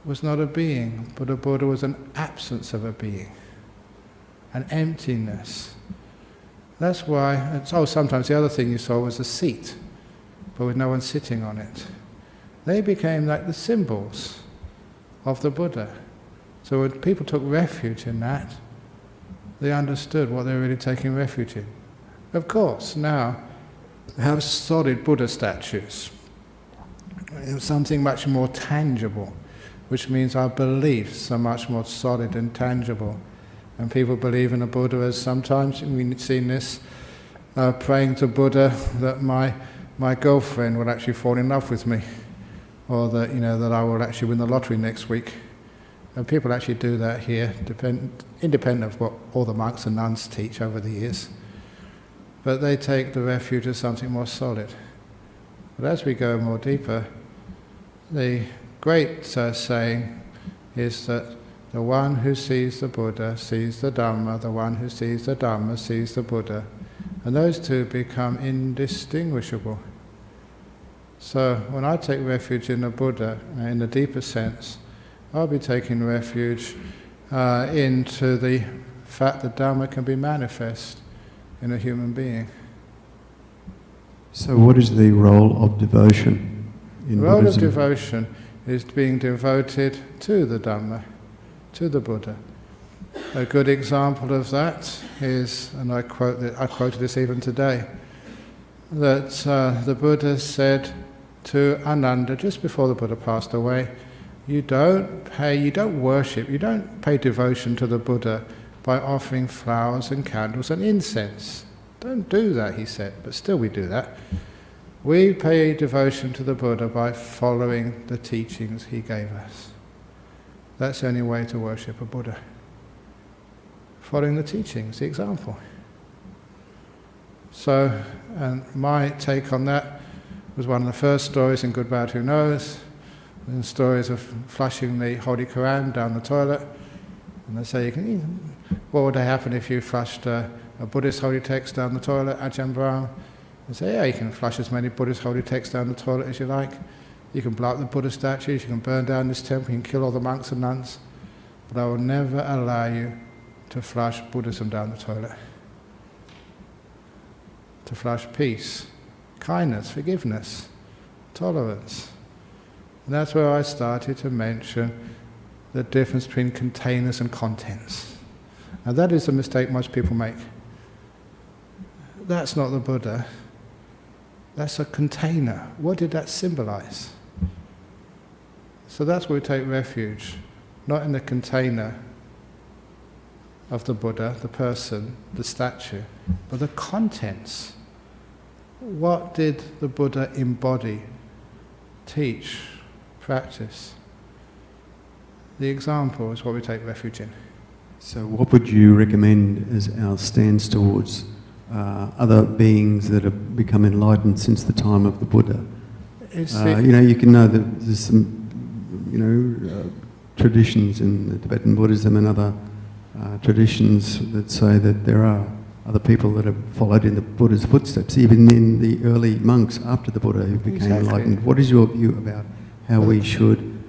was not a being, but a Buddha was an absence of a being, an emptiness. That's why, sometimes the other thing you saw was a seat, but with no one sitting on it. They became like the symbols of the Buddha. So when people took refuge in that, they understood what they were really taking refuge in. Of course, now, we have solid Buddha statues. Something much more tangible, which means our beliefs are much more solid and tangible. And people believe in a Buddha as sometimes, we've seen this, praying to Buddha that my girlfriend will actually fall in love with me, or that that I will actually win the lottery next week. And people actually do that here, independent of what all the monks and nuns teach over the years. But they take the refuge as something more solid. But as we go more deeper, the great saying is that the one who sees the Buddha sees the Dhamma, the one who sees the Dhamma sees the Buddha. And those two become indistinguishable. So when I take refuge in the Buddha, in the deeper sense, I'll be taking refuge into the fact that Dhamma can be manifest in a human being. So what is the role of devotion in Buddhism? The role of devotion is being devoted to the Dhamma, to the Buddha. A good example of that is, and I quoted this even today, that the Buddha said to Ananda just before the Buddha passed away, you don't worship, you don't pay devotion to the Buddha by offering flowers and candles and incense. Don't do that, he said, but still we do that. We pay devotion to the Buddha by following the teachings he gave us. That's the only way to worship a Buddha. Following the teachings, the example. So, and my take on that was one of the first stories in Good Bad Who Knows, and stories of flushing the Holy Quran down the toilet. And they say, what would happen if you flushed a Buddhist holy text down the toilet, Ajahn Brahm? They say, yeah, you can flush as many Buddhist holy texts down the toilet as you like. You can blow up the Buddha statues, you can burn down this temple, you can kill all the monks and nuns. But I will never allow you to flush Buddhism down the toilet. To flush peace, kindness, forgiveness, tolerance. And that's where I started to mention the difference between containers and contents. Now that is a mistake most people make. That's not the Buddha. That's a container. What did that symbolize? So that's where we take refuge, not in the container of the Buddha, the person, the statue, but the contents. What did the Buddha embody, teach, practice? The example is what we take refuge in. So what would you recommend as our stance towards other beings that have become enlightened since the time of the Buddha? You can know that there's some, traditions in the Tibetan Buddhism and other traditions that say that there are other people that have followed in the Buddha's footsteps, even in the early monks after the Buddha who became enlightened. What is your view about how we should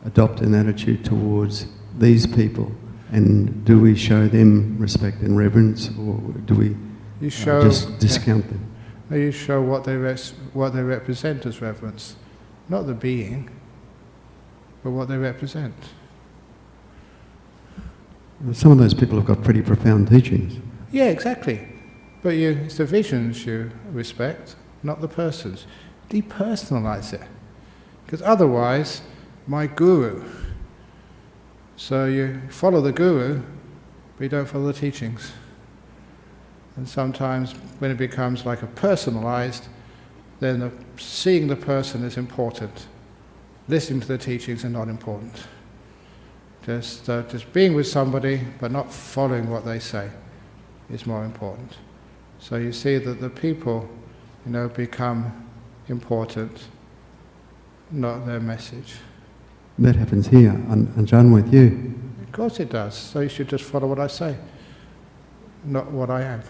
adopt an attitude towards these people, and do we show them respect and reverence, or do we just discount them? You show what they represent as reverence, not the being, but what they represent. Some of those people have got pretty profound teachings. Yeah, exactly. But it's the visions you respect, not the persons. Depersonalize it. Because otherwise, my guru. So you follow the guru, but you don't follow the teachings. And sometimes when it becomes like a personalized, then seeing the person is important. Listening to the teachings are not important. Just being with somebody, but not following what they say, is more important. So you see that the people, become important, not their message. That happens here, Ajahn, with you. Of course it does. So you should just follow what I say, not what I am.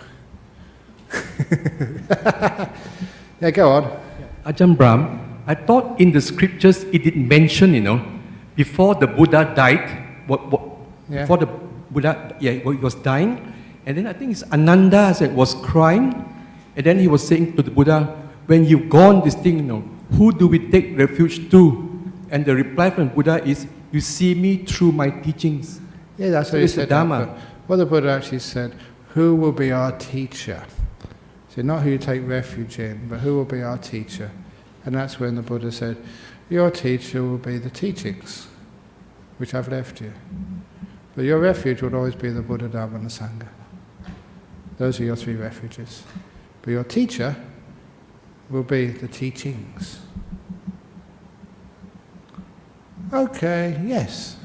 Yeah, go on. Ajahn Brahm, I thought in the scriptures it did mention, before the Buddha died, before the Buddha he was dying, and then I think it's Ananda was crying, and then he was saying to the Buddha, when you've gone this thing, who do we take refuge to? And the reply from Buddha is, you see me through my teachings. Yeah, that's what he said. What the Buddha actually said, who will be our teacher? So not who you take refuge in, but who will be our teacher? And that's when the Buddha said, your teacher will be the teachings, which I've left you. But your refuge will always be the Buddha, Dhamma and the Sangha. Those are your three refuges. But your teacher will be the teachings. Okay, yes.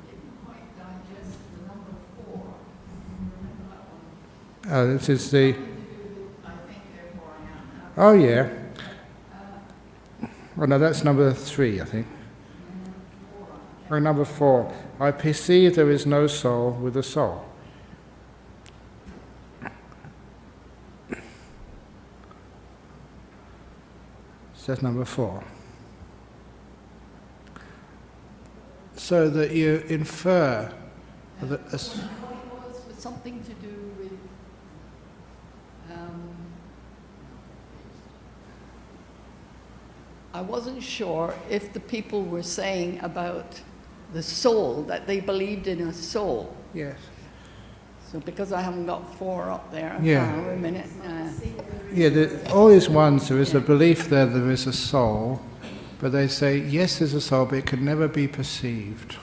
Didn't quite digest the number 4. Oh, this is the... I think, therefore I am. Oh, yeah. Oh, no, that's number 3, I think. Or number 4. I perceive there is no soul with a soul. So that's number 4. So that you infer that... What it was something to do with I wasn't sure if the people were saying about the soul, that they believed in a soul. Yes. So because I haven't got 4 up there, Yeah. wait a minute. Yeah, all these ones, there is a belief there is a soul, but they say, yes, there's a soul, but it can never be perceived.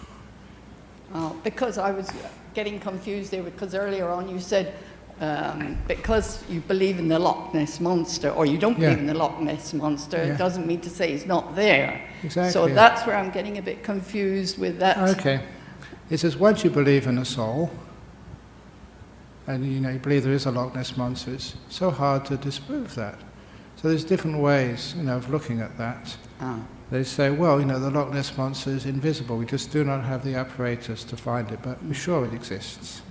Because I was getting confused there, because earlier on you said because you believe in the Loch Ness Monster, or you don't Yeah. believe in the Loch Ness Monster, Yeah. it doesn't mean to say it's not there. Exactly, So yeah. that's where I'm getting a bit confused with that. Okay. It says once you believe in a soul, and you believe there is a Loch Ness Monster, it's so hard to disprove that. So there's different ways, of looking at that. Ah. They say, well, the Loch Ness Monster is invisible. We just do not have the apparatus to find it, but we're sure it exists.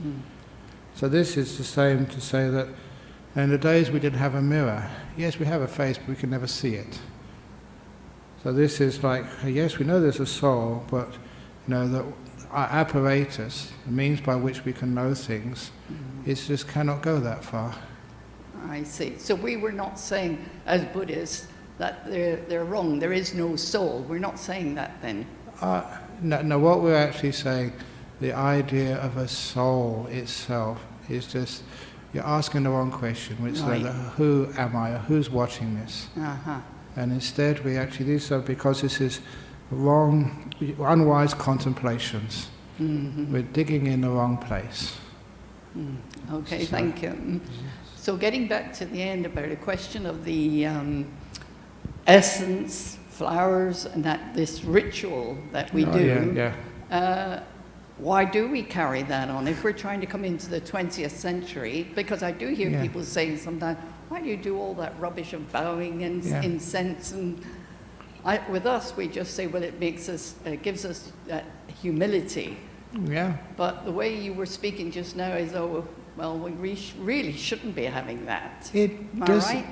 So this is the same to say that in the days we didn't have a mirror, yes, we have a face, but we can never see it. So this is like, yes, we know there's a soul, but that our apparatus, the means by which we can know things, it just cannot go that far. I see. So we were not saying, as Buddhists, that they're wrong. There is no soul. We're not saying that then. No, what we're actually saying, the idea of a soul itself is just, you're asking the wrong question, which is Right. who am I, or who's watching this? Uh-huh. And instead we actually do so because this is wrong, unwise contemplations. Mm-hmm. We're digging in the wrong place. Okay, So- thank you. So getting back to the end about a question of the essence, flowers, and that this ritual that we do. Yeah. Why do we carry that on if we're trying to come into the 20th century? Because I do hear Yeah. people saying sometimes, why do you do all that rubbish of bowing and Yeah. incense? And with us, we just say, well, it makes us, gives us humility. Yeah. But the way you were speaking just now is, oh, well, we really shouldn't be having that. Am I right?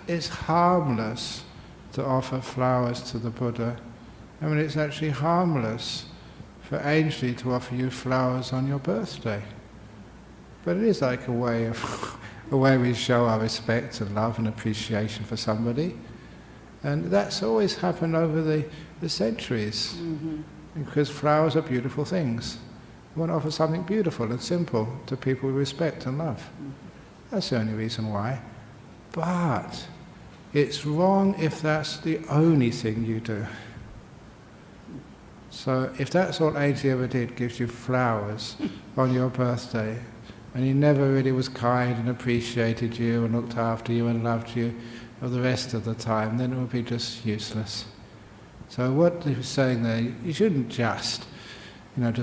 It's harmless to offer flowers to the Buddha. I mean, it's actually harmless for Ainsley to offer you flowers on your birthday. But it is like a way we show our respect and love and appreciation for somebody. And that's always happened over the centuries. Mm-hmm. Because flowers are beautiful things. We want to offer something beautiful and simple to people we respect and love. That's the only reason why. But it's wrong if that's the only thing you do. So if that's all Ainsley ever did, gives you flowers on your birthday, and he never really was kind and appreciated you and looked after you and loved you for the rest of the time, then it would be just useless. So what he was saying there, you shouldn't just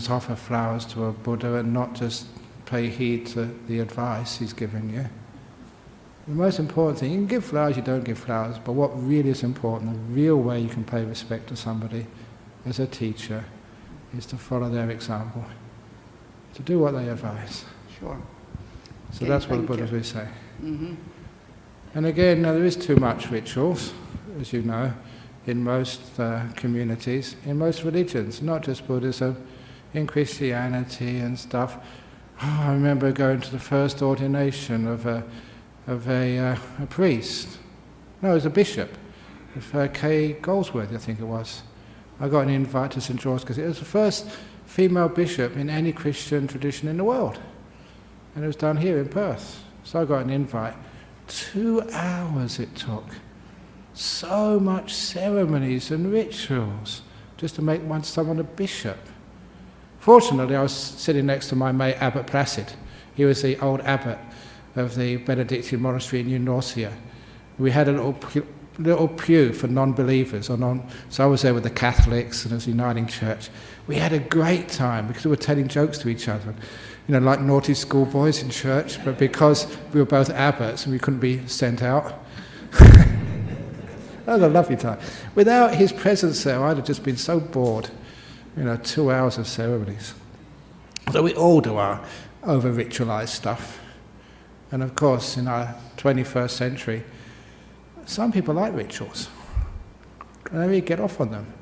offer flowers to a Buddha and not just pay heed to the advice he's giving you. The most important thing, you can give flowers, you don't give flowers, but what really is important, the real way you can pay respect to somebody as a teacher, is to follow their example, to do what they advise. Sure. So Okay, that's what the thank Buddha you. will say. Mm-hmm. And again, now there is too much rituals, as you know, in most communities, in most religions, not just Buddhism, in Christianity and stuff. I remember going to the first ordination of a priest. No, it was a bishop, of K. Goldsworthy, I think it was. I got an invite to St. George because it was the first female bishop in any Christian tradition in the world. And it was done here in Perth. So I got an invite. 2 hours it took. So much ceremonies and rituals just to make someone a bishop. Fortunately, I was sitting next to my mate Abbot Placid. He was the old abbot of the Benedictine monastery in New Norcia. We had a little pew for non-believers, so I was there with the Catholics and it was a uniting church. We had a great time because we were telling jokes to each other, like naughty schoolboys in church, but because we were both abbots and we couldn't be sent out. That was a lovely time. Without his presence there, I'd have just been so bored. 2 hours of ceremonies. So we all do our over-ritualized stuff. And of course, in our 21st century, some people like rituals. And they really get off on them.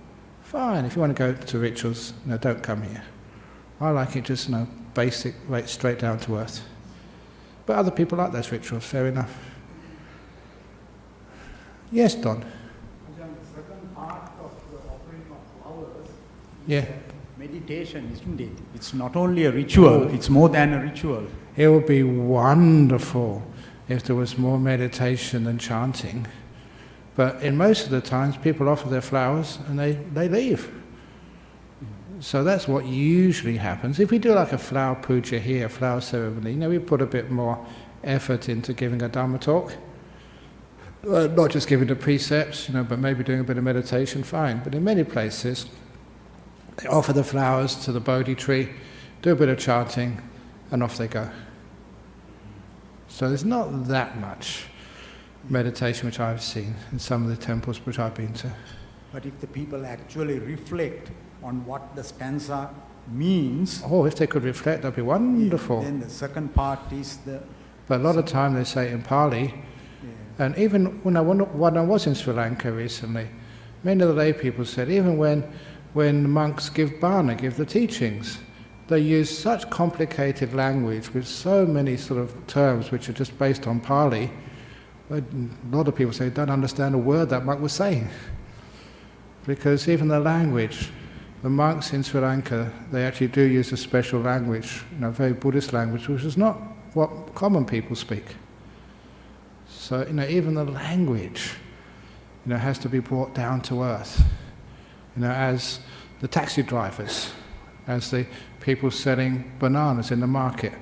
Fine, if you want to go to rituals, don't come here. I like it just, basic, right, straight down to earth. But other people like those rituals, fair enough. Yes, Don? The second part of the offering of flowers Yeah. meditation, isn't it? It's not only a ritual, it's more than a ritual. It would be wonderful if there was more meditation than chanting. But in most of the times, people offer their flowers and they leave. So that's what usually happens. If we do like a flower puja here, a flower ceremony, we put a bit more effort into giving a Dhamma talk. Not just giving the precepts, but maybe doing a bit of meditation, fine. But in many places, they offer the flowers to the Bodhi tree, do a bit of chanting, and off they go. So there's not that much meditation which I've seen in some of the temples which I've been to. But if the people actually reflect on what the stanza means... Oh, if they could reflect, that'd be wonderful. Then the second part is the... But a lot of time they say it in Pali, and even when I was in Sri Lanka recently, many of the lay people said, even when the monks give bhana, give the teachings, they use such complicated language with so many sort of terms which are just based on Pali. A lot of people say they don't understand a word that monk was saying. Because even the language, the monks in Sri Lanka, they actually do use a special language, very Buddhist language, which is not what common people speak. So, even the language, has to be brought down to earth. As the taxi drivers, as the people selling bananas in the market,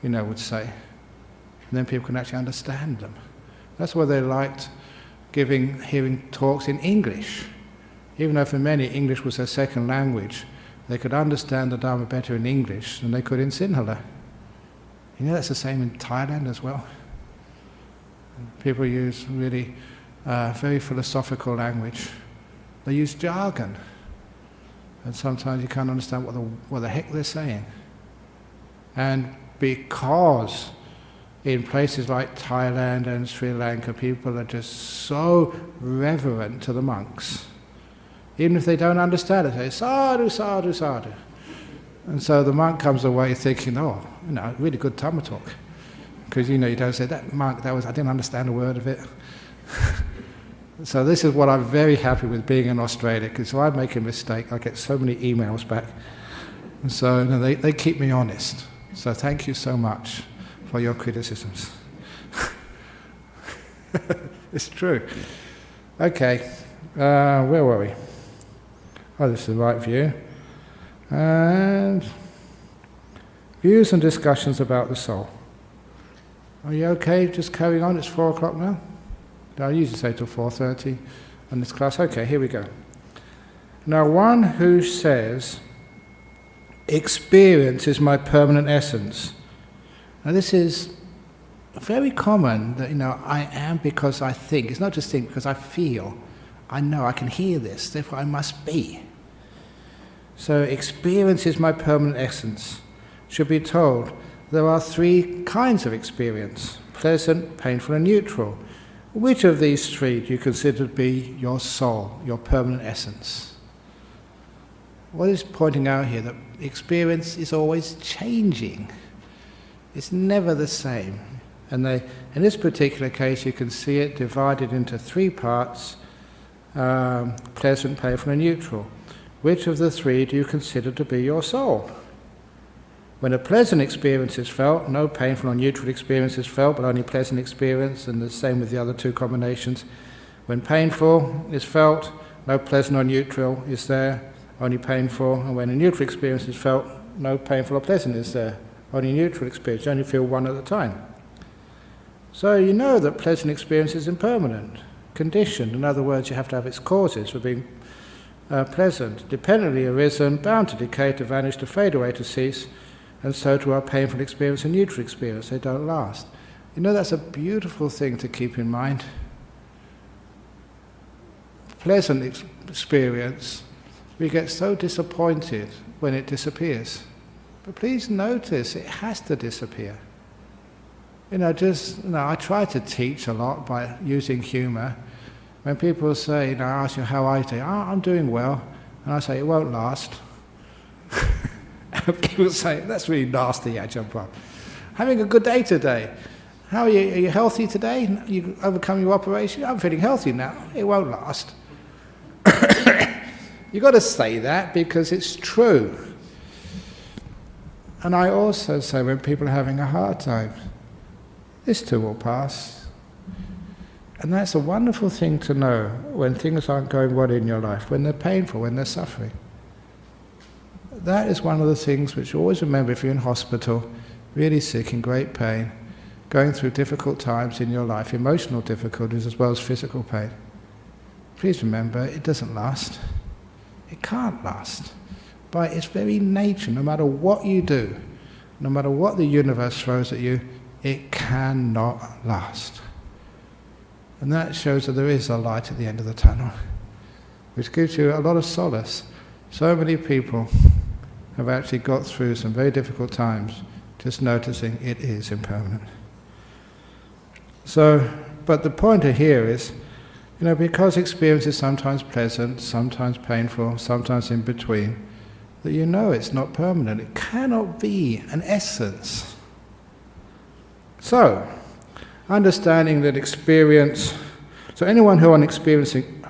would say. And then people can actually understand them. That's why they liked hearing talks in English. Even though for many English was their second language, they could understand the Dharma better in English than they could in Sinhala. That's the same in Thailand as well. People use really very philosophical language. They use jargon. And sometimes you can't understand what the heck they're saying. And because in places like Thailand and Sri Lanka, people are just so reverent to the monks. Even if they don't understand it, they say, sadhu, sadhu, sadhu. And so the monk comes away thinking, really good Dhamma talk. Because, you don't say, that monk, I didn't understand a word of it. So this is what I'm very happy with being in Australia, because if I make a mistake, I get so many emails back. And so they keep me honest. So thank you so much for your criticisms. It's true. Okay, where were we? Oh, this is the right view. And views and discussions about the soul. Are you okay just carrying on? It's 4 o'clock now? I usually say till 4:30 in this class. Okay, here we go. Now, one who says, experience is my permanent essence. Now, this is very common that, I am because I think. It's not just think, because I feel. I know, I can hear this, therefore I must be. So, experience is my permanent essence. Should be told, there are 3 kinds of experience: pleasant, painful, and neutral. Which of these 3 do you consider to be your soul, your permanent essence? What is pointing out here that experience is always changing. It's never the same. And in this particular case, you can see it divided into 3 parts, pleasant, painful, and neutral. Which of the 3 do you consider to be your soul? When a pleasant experience is felt, no painful or neutral experience is felt, but only pleasant experience, and the same with the other 2 combinations. When painful is felt, no pleasant or neutral is there, only painful. And when a neutral experience is felt, no painful or pleasant is there, only neutral experience. You only feel one at a time. So you know that pleasant experience is impermanent, conditioned. In other words, you have to have its causes for being pleasant, dependently arisen, bound to decay, to vanish, to fade away, to cease. And so to our painful experience and neutral experience, they don't last. That's a beautiful thing to keep in mind. Pleasant experience, we get so disappointed when it disappears. But please notice, it has to disappear. I try to teach a lot by using humour. When people say, I ask you how I do, I'm doing well, and I say, it won't last. People say, that's really nasty, Ajahn Brahm. Having a good day today. How are you? Are you healthy today? You overcome your operation? I'm feeling healthy now. It won't last. You've got to say that because it's true. And I also say when people are having a hard time, this too will pass. And that's a wonderful thing to know when things aren't going well in your life, when they're painful, when they're suffering. That is one of the things which you always remember if you're in hospital, really sick, in great pain. going through difficult times in your life, emotional difficulties as well as physical pain, please remember it doesn't last. It can't last. By its very nature, no matter what you do, no matter what the universe throws at you, it cannot last. And that shows that there is a light at the end of the tunnel, which gives you a lot of solace. So many people have actually got through some very difficult times just noticing it is impermanent. So, but the pointer here is, because experience is sometimes pleasant, sometimes painful, sometimes in between, that it's not permanent. It cannot be an essence. So, understanding that experience, anyone who on experiencing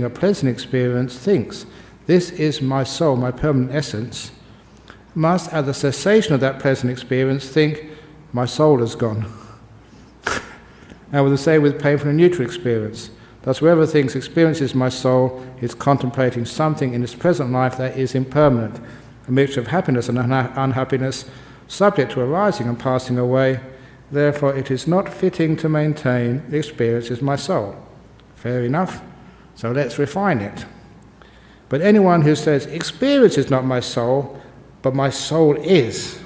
a pleasant experience thinks, this is my soul, my permanent essence, must at the cessation of that pleasant experience think, my soul has gone. And with the same with painful and neutral experience. Thus whoever thinks experience is my soul is contemplating something in its present life that is impermanent, a mixture of happiness and unhappiness, subject to arising and passing away. Therefore it is not fitting to maintain experience is my soul. Fair enough, so let's refine it. But anyone who says experience is not my soul, but my soul is,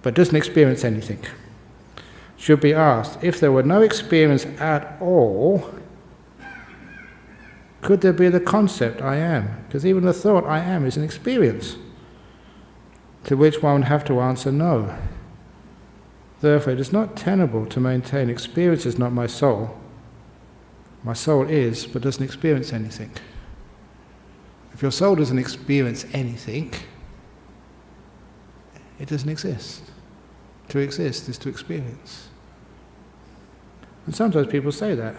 but doesn't experience anything, should be asked, if there were no experience at all, could there be the concept I am? Because even the thought I am is an experience, to which one would have to answer no. Therefore it is not tenable to maintain experience is not my soul. My soul is, but doesn't experience anything. If your soul doesn't experience anything, it doesn't exist. To exist is to experience. And sometimes people say that.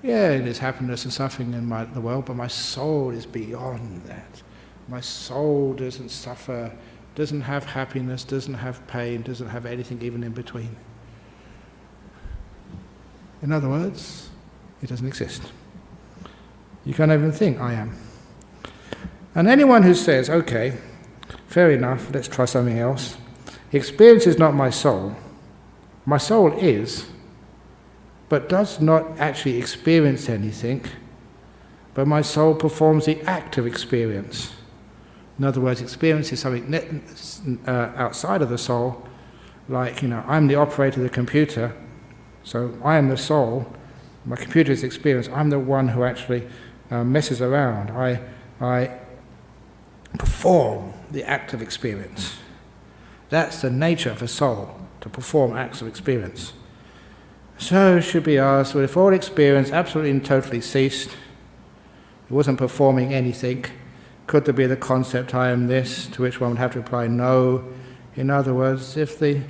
Yeah, there's happiness and suffering in the world, but my soul is beyond that. My soul doesn't suffer, doesn't have happiness, doesn't have pain, doesn't have anything even in between. In other words, it doesn't exist. You can't even think, I am. And anyone who says, okay, fair enough, let's try something else. Experience is not my soul. My soul is, but does not actually experience anything, but my soul performs the act of experience. In other words, experience is something outside of the soul, like, I'm the operator of the computer, so I am the soul, my computer is experience, I'm the one who actually messes around. I perform the act of experience. That's the nature of a soul, to perform acts of experience. So it should be asked, well, if all experience absolutely and totally ceased, it wasn't performing anything, could there be the concept, I am this, to which one would have to reply, no. In other words, if the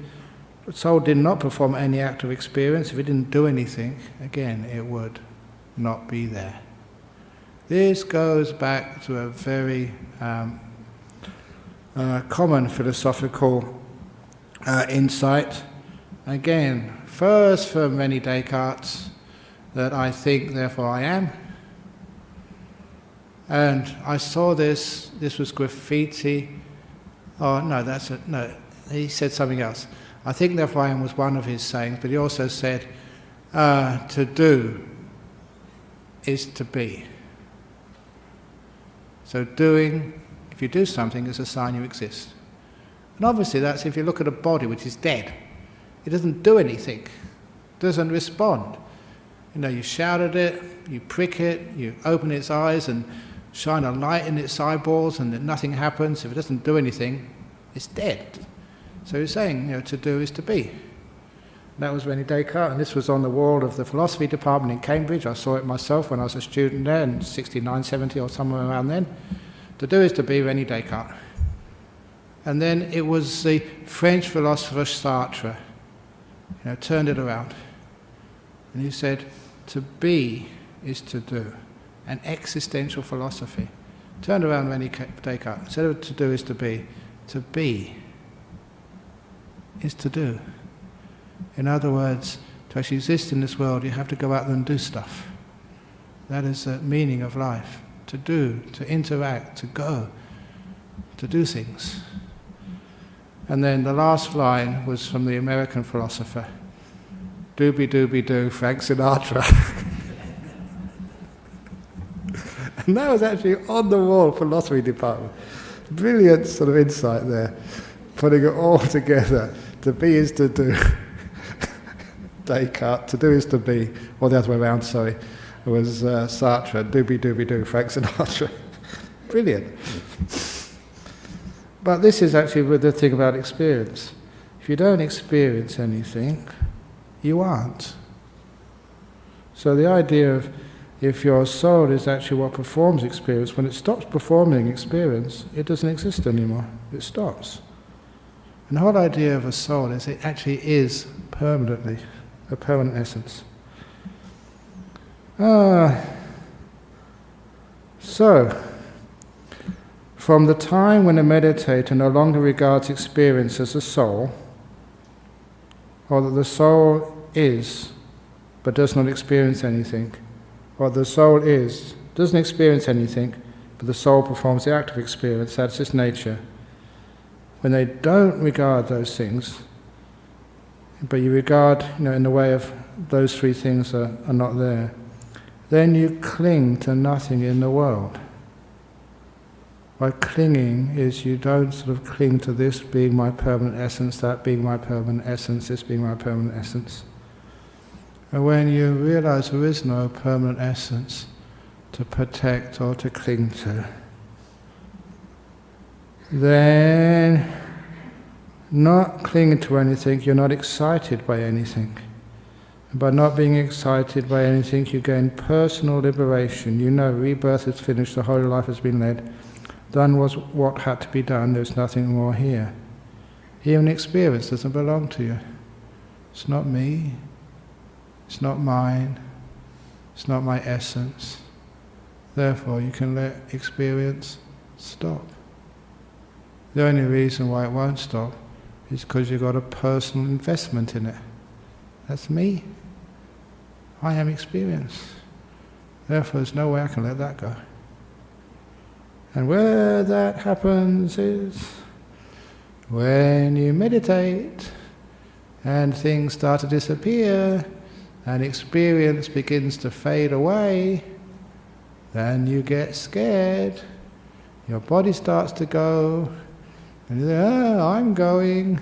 soul did not perform any act of experience, if it didn't do anything, again, it would not be there. This goes back to a very common philosophical insight. Again, first from René Descartes, that I think, therefore I am. And I saw this was graffiti. Oh, no, he said something else. I think, therefore I am was one of his sayings, but he also said, to do is to be. So doing, if you do something, is a sign you exist. And obviously that's if you look at a body which is dead. It doesn't do anything, doesn't respond. You shout at it, you prick it, you open its eyes and shine a light in its eyeballs and then nothing happens. If it doesn't do anything, it's dead. So he's saying, to do is to be. That was René Descartes, and this was on the wall of the philosophy department in Cambridge. I saw it myself when I was a student there in 69, 70 or somewhere around then. To do is to be, René Descartes. And then it was the French philosopher Sartre, turned it around. And he said, to be is to do. An existential philosophy. Turned around René Descartes. Instead of to do is to be is to do. In other words, to actually exist in this world, you have to go out there and do stuff. That is the meaning of life. To do, to interact, to go, to do things. And then the last line was from the American philosopher, doobie-doobie-doo, Frank Sinatra. And that was actually on the wall philosophy department. Brilliant sort of insight there, putting it all together. To be is to do. Descartes, to do is to be, or the other way around, sorry. It was Sartre, doobie-doobie-doo, Frank Sinatra. Brilliant. But this is actually the thing about experience. If you don't experience anything, you aren't. So the idea of if your soul is actually what performs experience, when it stops performing experience, it doesn't exist anymore. It stops. And the whole idea of a soul is it actually is permanently, a permanent essence. So, from the time when a meditator no longer regards experience as a soul, or that the soul is, but does not experience anything, or the soul is, doesn't experience anything, but the soul performs the act of experience, that's its nature. When they don't regard those things, but you regard, in the way of those three things are not there, then you cling to nothing in the world. By clinging is you don't sort of cling to this being my permanent essence, that being my permanent essence, this being my permanent essence. And when you realize there is no permanent essence to protect or to cling to, then not clinging to anything, you're not excited by anything. And by not being excited by anything, you gain personal liberation. You know rebirth is finished, the whole life has been led. Done was what had to be done, there's nothing more here. Even experience doesn't belong to you. It's not me, it's not mine, it's not my essence. Therefore you can let experience stop. The only reason why it won't stop is because you've got a personal investment in it. That's me. I am experience. Therefore there's no way I can let that go. And where that happens is when you meditate and things start to disappear and experience begins to fade away, then you get scared, your body starts to go, and you say, I'm going.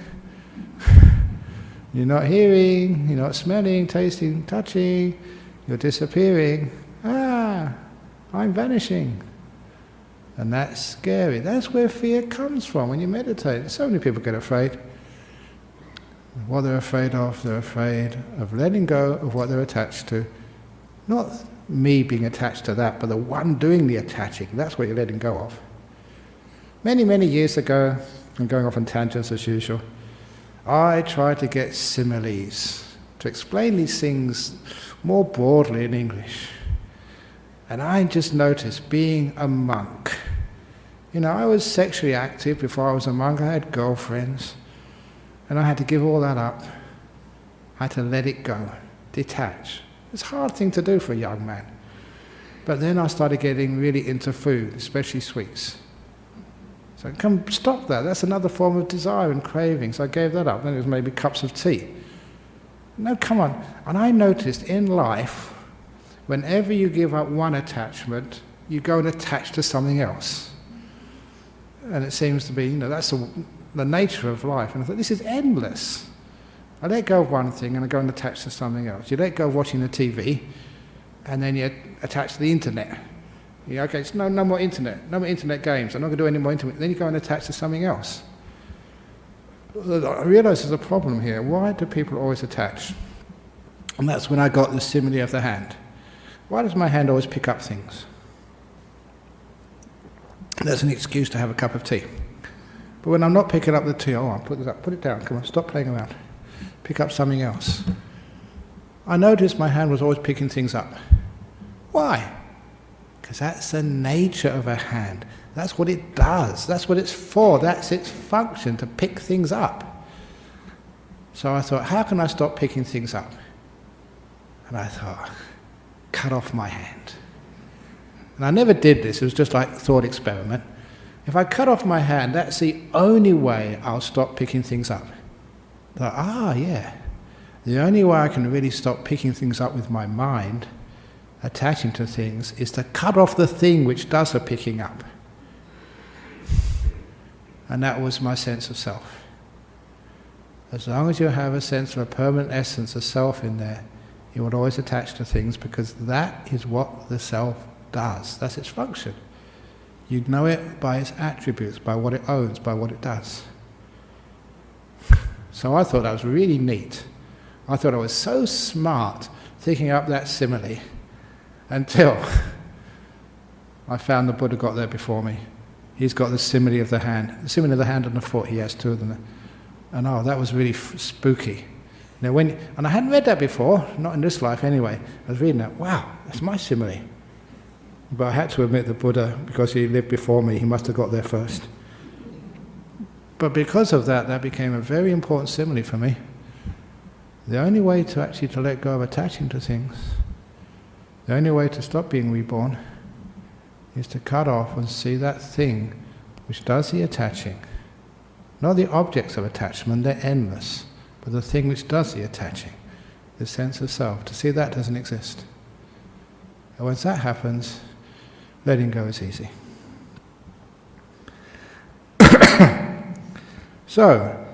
You're not hearing, you're not smelling, tasting, touching, you're disappearing. I'm vanishing. And that's scary. That's where fear comes from when you meditate. So many people get afraid. What they're afraid of letting go of what they're attached to. Not me being attached to that, but the one doing the attaching. That's what you're letting go of. Many, many years ago, I'm going off on tangents as usual, I tried to get similes, to explain these things more broadly in English. And I just noticed, being a monk, I was sexually active before I was a monk. I had girlfriends, and I had to give all that up. I had to let it go, detach. It's a hard thing to do for a young man. But then I started getting really into food, especially sweets. So come stop that. That's another form of desire and craving. So I gave that up. Then it was maybe cups of tea. No, come on. And I noticed in life, whenever you give up one attachment, you go and attach to something else. And it seems to be, that's the nature of life. And I thought, this is endless. I let go of one thing and I go and attach to something else. You let go of watching the TV, and then you attach to the internet. Okay, it's no more internet, no more internet games. I'm not going to do any more internet. Then you go and attach to something else. I realise there's a problem here. Why do people always attach? And that's when I got the simile of the hand. Why does my hand always pick up things? That's an excuse to have a cup of tea. But when I'm not picking up the tea, I'll put this up, put it down, come on, stop playing around. Pick up something else. I noticed my hand was always picking things up. Why? Because that's the nature of a hand. That's what it does. That's what it's for. That's its function, to pick things up. So I thought, how can I stop picking things up? And I thought, cut off my hand. And I never did this, it was just like a thought experiment. If I cut off my hand, that's the only way I'll stop picking things up. Yeah. The only way I can really stop picking things up with my mind, attaching to things, is to cut off the thing which does the picking up. And that was my sense of self. As long as you have a sense of a permanent essence of self in there, you will always attach to things, because that is what the self does. That's its function. You know it by its attributes, by what it owns, by what it does. So I thought that was really neat. I thought I was so smart thinking up that simile, until I found the Buddha got there before me. He's got the simile of the hand. The simile of the hand and the foot, he has two of them. And that was really spooky. Now and I hadn't read that before, not in this life anyway. I was reading that, wow, that's my simile. But I had to admit the Buddha, because he lived before me, he must have got there first. But because of that, that became a very important simile for me. The only way to let go of attaching to things, the only way to stop being reborn, is to cut off and see that thing which does the attaching. Not the objects of attachment, they're endless, but the thing which does the attaching, the sense of self, to see that doesn't exist. And once that happens, letting go is easy. So,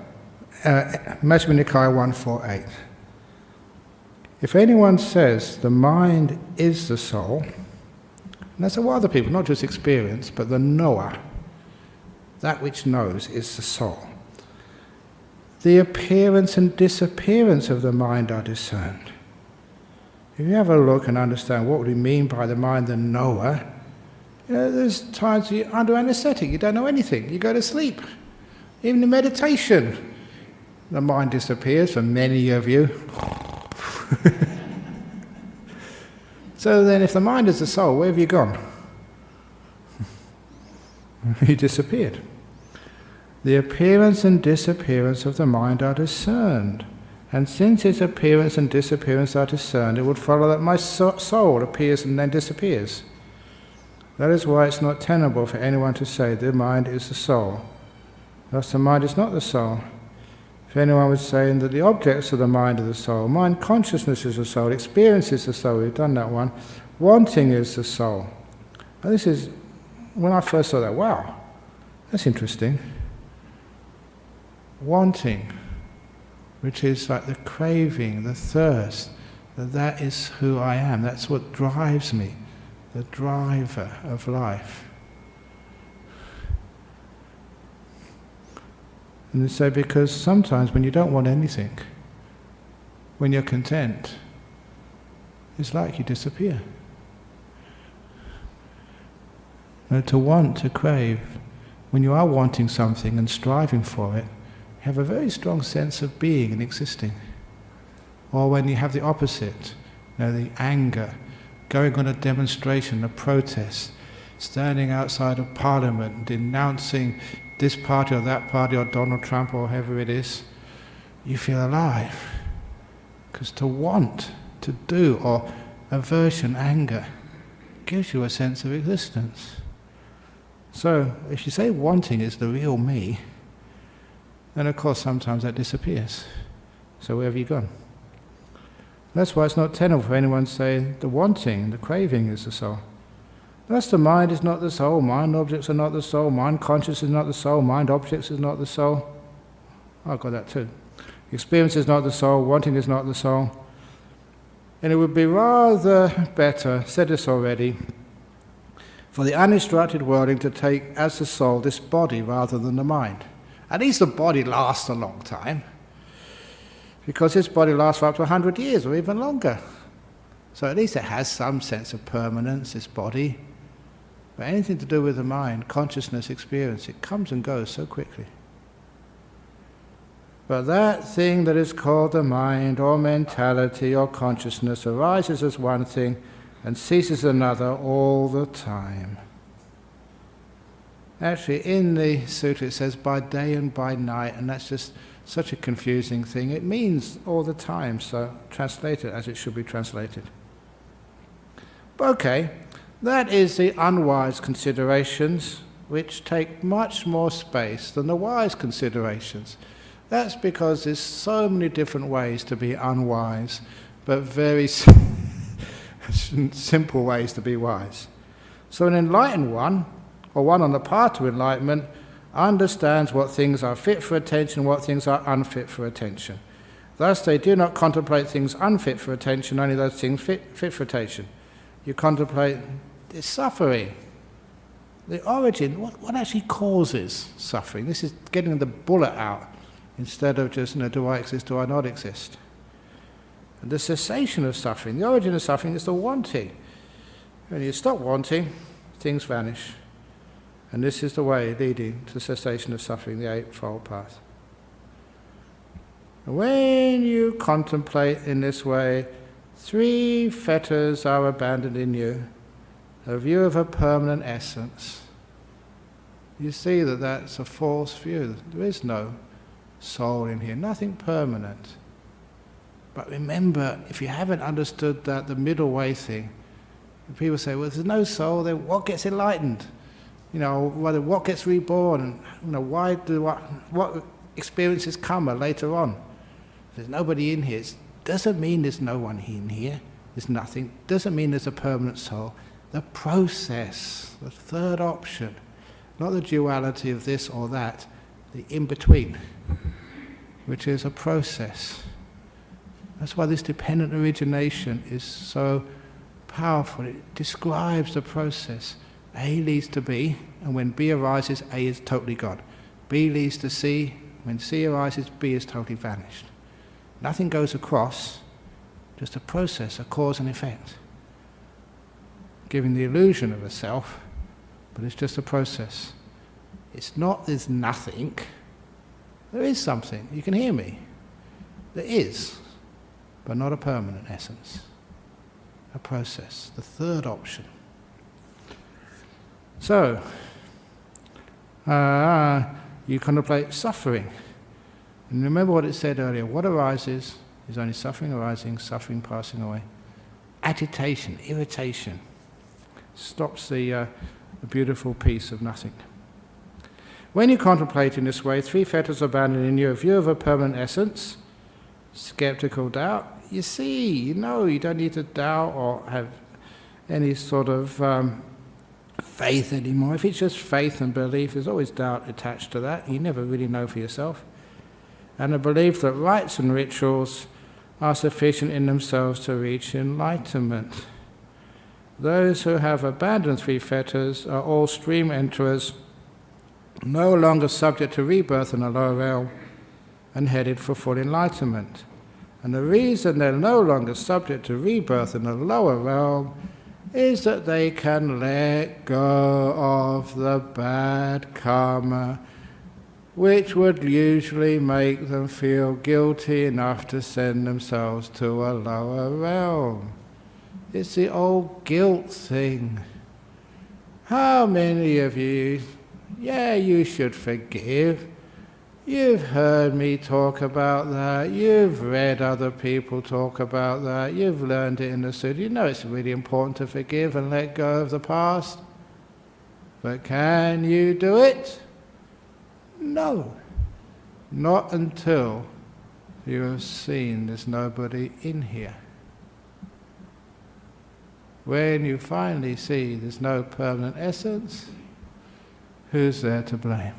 Majjhima Nikaya 148. If anyone says the mind is the soul, and that's what other people, not just experience, but the knower, that which knows is the soul. The appearance and disappearance of the mind are discerned. If you have a look and understand what we mean by the mind, the knower, there's times you're under anesthetic, you don't know anything, you go to sleep. Even in meditation, the mind disappears for many of you. So then if the mind is the soul, where have you gone? You disappeared. The appearance and disappearance of the mind are discerned. And since its appearance and disappearance are discerned, it would follow that my soul appears and then disappears. That is why it's not tenable for anyone to say the mind is the soul. Thus the mind is not the soul. If anyone was saying that the objects of the mind are the soul, mind consciousness is the soul, experience is the soul, we've done that one, wanting is the soul. And this is, when I first saw that, wow, that's interesting. Wanting, which is like the craving, the thirst, that is who I am, that's what drives me, the driver of life. And they say because sometimes when you don't want anything, when you're content, it's like you disappear. And to want, to crave, when you are wanting something and striving for it, you have a very strong sense of being and existing. Or when you have the opposite, the anger, going on a demonstration, a protest, standing outside of Parliament, denouncing this party or that party or Donald Trump or whoever it is, you feel alive. Because to want, to do, or aversion, anger, gives you a sense of existence. So if you say wanting is the real me, then of course sometimes that disappears. So where have you gone? That's why it's not tenable for anyone to say the wanting, the craving is the soul. Thus the mind is not the soul, mind objects are not the soul, mind conscious is not the soul, mind objects is not the soul. I've got that too. Experience is not the soul, wanting is not the soul. And it would be rather better, said this already, for the uninstructed worldling to take as the soul this body rather than the mind. At least the body lasts a long time, because this body lasts for up to 100 years or even longer. So at least it has some sense of permanence, this body. But anything to do with the mind, consciousness, experience, it comes and goes so quickly. But that thing that is called the mind or mentality or consciousness arises as one thing and ceases another all the time. Actually, in the sutra it says by day and by night, and that's just such a confusing thing. It means all the time, so translate it as it should be translated. But okay, that is the unwise considerations which take much more space than the wise considerations. That's because there's so many different ways to be unwise, but very simple ways to be wise. So an enlightened one, or one on the path to enlightenment, understands what things are fit for attention, what things are unfit for attention. Thus they do not contemplate things unfit for attention, only those things fit for attention. You contemplate the suffering, the origin, what actually causes suffering. This is getting the bullet out instead of just, do I exist, do I not exist? And the cessation of suffering, the origin of suffering is the wanting. When you stop wanting, things vanish. And this is the way leading to cessation of suffering, the Eightfold Path. When you contemplate in this way, 3 fetters are abandoned in you, a view of a permanent essence. You see that that's a false view. There is no soul in here, nothing permanent. But remember, if you haven't understood that, the middle way thing, people say, well, if there's no soul, then what gets enlightened? What gets reborn? And what experiences come later on? If there's nobody in here, it doesn't mean there's no one in here. There's nothing. Doesn't mean there's a permanent soul. The process, the third option, not the duality of this or that, the in-between, which is a process. That's why this dependent origination is so powerful. It describes the process. A leads to B, and when B arises, A is totally God. B leads to C, when C arises, B is totally vanished. Nothing goes across, just a process, a cause and effect, giving the illusion of a self, but it's just a process. It's not there's nothing, there is something. You can hear me. There is, but not a permanent essence. A process, the third option. So, you contemplate suffering. And remember what it said earlier, what arises is only suffering arising, suffering passing away. Agitation, irritation, stops the beautiful peace of nothing. When you contemplate in this way, 3 fetters abandoned in you, a view of a permanent essence, skeptical doubt, you see, you don't need to doubt or have any sort of faith anymore. If it's just faith and belief, there's always doubt attached to that. You never really know for yourself. And a belief that rites and rituals are sufficient in themselves to reach enlightenment. Those who have abandoned 3 fetters are all stream enterers, no longer subject to rebirth in a lower realm, and headed for full enlightenment. And the reason they're no longer subject to rebirth in the lower realm is that they can let go of the bad karma, which would usually make them feel guilty enough to send themselves to a lower realm. It's the old guilt thing. How many of you, you should forgive. You've heard me talk about that. You've read other people talk about that. You've learned it in the Sutta. You know it's really important to forgive and let go of the past. But can you do it? No. Not until you have seen there's nobody in here. When you finally see there's no permanent essence, who's there to blame?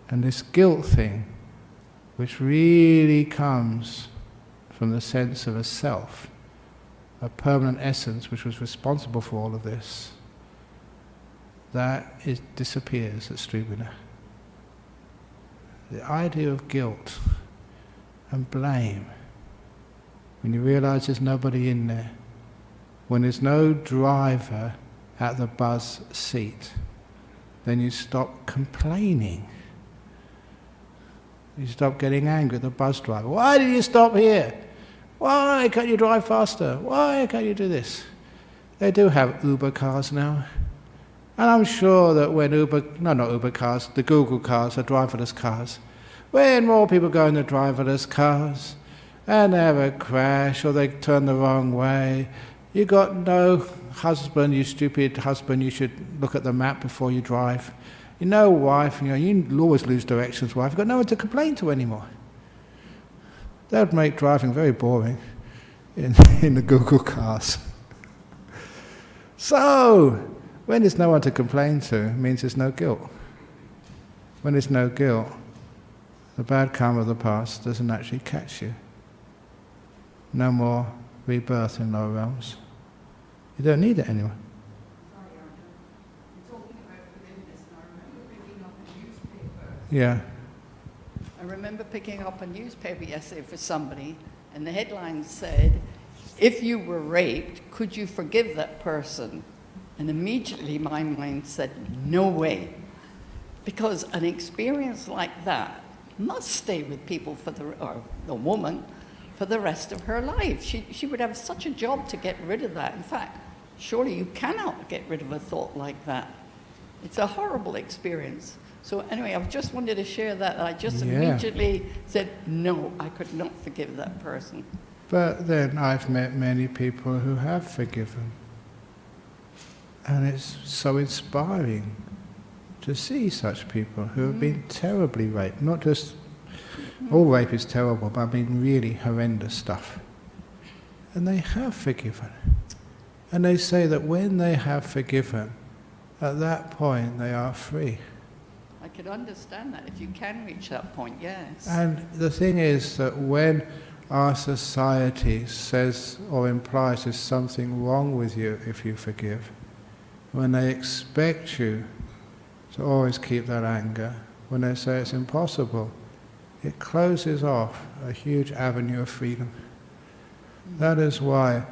And this guilt thing, which really comes from the sense of a self, a permanent essence which was responsible for all of this, disappears at Disiruwana. The idea of guilt and blame, when you realize there's nobody in there, when there's no driver at the bus seat, then you stop complaining. You stop getting angry at the bus driver. Why did you stop here? Why can't you drive faster? Why can't you do this? They do have Uber cars now. And I'm sure that when not Uber cars, the Google cars are driverless cars. When more people go in the driverless cars and they have a crash or they turn the wrong way, You got no husband, you stupid husband, you should look at the map before you drive. You know wife, you always lose directions, wife. You've got no one to complain to anymore. That would make driving very boring in the Google cars. So, when there's no one to complain to, it means there's no guilt. When there's no guilt, the bad karma of the past doesn't actually catch you. No more rebirth in lower realms. You don't need it anymore. Yeah. I remember picking up a newspaper yesterday for somebody, and the headline said, if you were raped, could you forgive that person? And immediately my mind said, no way. Because an experience like that must stay with people or the woman, for the rest of her life. She would have such a job to get rid of that. In fact, surely you cannot get rid of a thought like that. It's a horrible experience. So anyway, I've just wanted to share that. I just immediately said, no, I could not forgive that person. But then I've met many people who have forgiven. And it's so inspiring to see such people who have been terribly raped. Not just, all rape is terrible, but I mean really horrendous stuff. And they have forgiven. And they say that when they have forgiven, at that point they are free. I could understand that, if you can reach that point, yes. And the thing is that when our society says or implies there's something wrong with you if you forgive, when they expect you to always keep that anger, when they say it's impossible, it closes off a huge avenue of freedom. That is why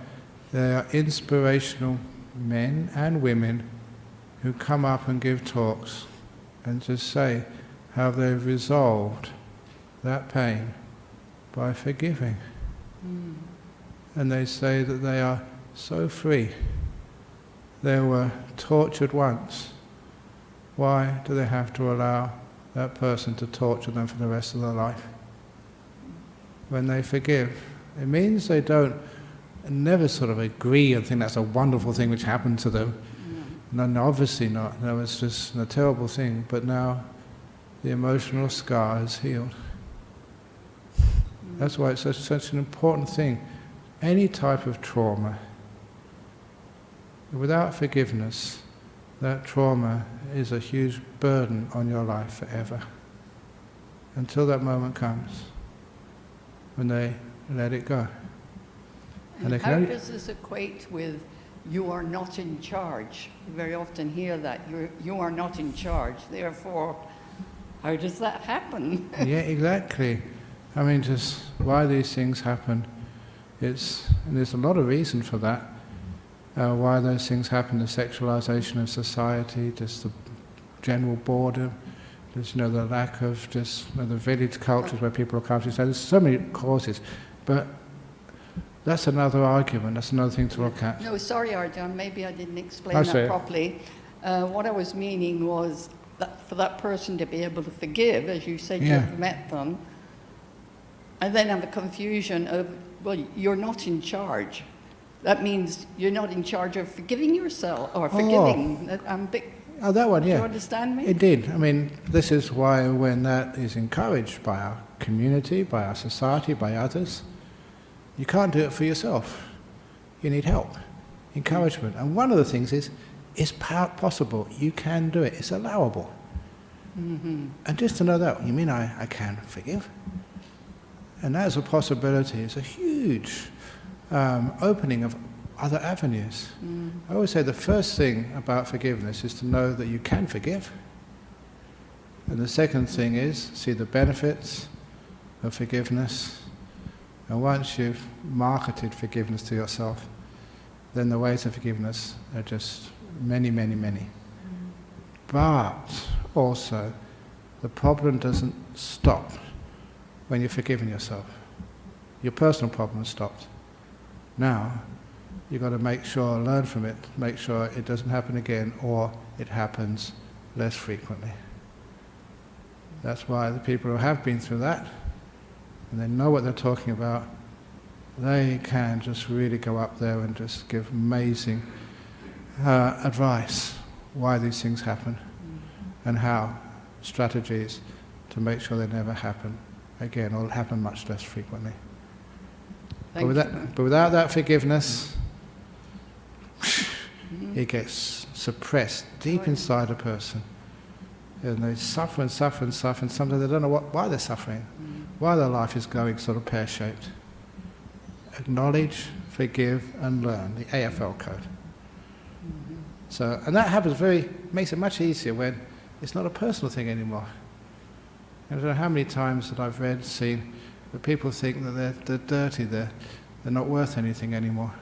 there are inspirational men and women who come up and give talks and just say how they've resolved that pain by forgiving. And they say that they are so free. They were tortured once. Why do they have to allow that person to torture them for the rest of their life? When they forgive, it means they don't never sort of agree and think that's a wonderful thing which happened to them. No, obviously not. No, it's just a terrible thing. But now the emotional scar is healed. That's why it's such an important thing. Any type of trauma, without forgiveness, that trauma is a huge burden on your life forever. Until that moment comes when they let it go. And how does this equate with you are not in charge? You very often hear that. You are not in charge, therefore, how does that happen? Yeah, exactly. I mean, just why these things happen, and there's a lot of reason for that. Why those things happen, the sexualization of society, just the general boredom, just the lack of just the village cultures where people are coming. So there's so many causes, but that's another argument. That's another thing to look at. No, sorry, Arjan. Maybe I didn't explain that properly. What I was meaning was that for that person to be able to forgive, as you said, you've met them, and then have a confusion of, well, you're not in charge. That means you're not in charge of forgiving yourself, or forgiving. That one, yeah. Do you understand me? Indeed. I mean, this is why when that is encouraged by our community, by our society, by others, you can't do it for yourself. You need help, encouragement. And one of the things is, it's possible. You can do it. It's allowable. And just to know that, you mean I can forgive? And that is a possibility. It's a huge opening of other avenues. I always say the first thing about forgiveness is to know that you can forgive. And the second thing is see the benefits of forgiveness. And once you've marketed forgiveness to yourself, then the ways of forgiveness are just many, many, many. But also, the problem doesn't stop when you've forgiven yourself. Your personal problem has stopped. Now, you've got to make sure, learn from it, make sure it doesn't happen again, or it happens less frequently. That's why the people who have been through that, and they know what they're talking about, they can just really go up there and just give amazing advice why these things happen and how, strategies to make sure they never happen again, or happen much less frequently. But without that forgiveness, it gets suppressed deep inside a person. And they suffer and suffer and suffer, and sometimes they don't know why they're suffering, why their life is going sort of pear-shaped. Acknowledge, forgive and learn, the AFL code. So, and that happens makes it much easier when it's not a personal thing anymore. I don't know how many times that I've read, seen, that people think that they're dirty, they're not worth anything anymore.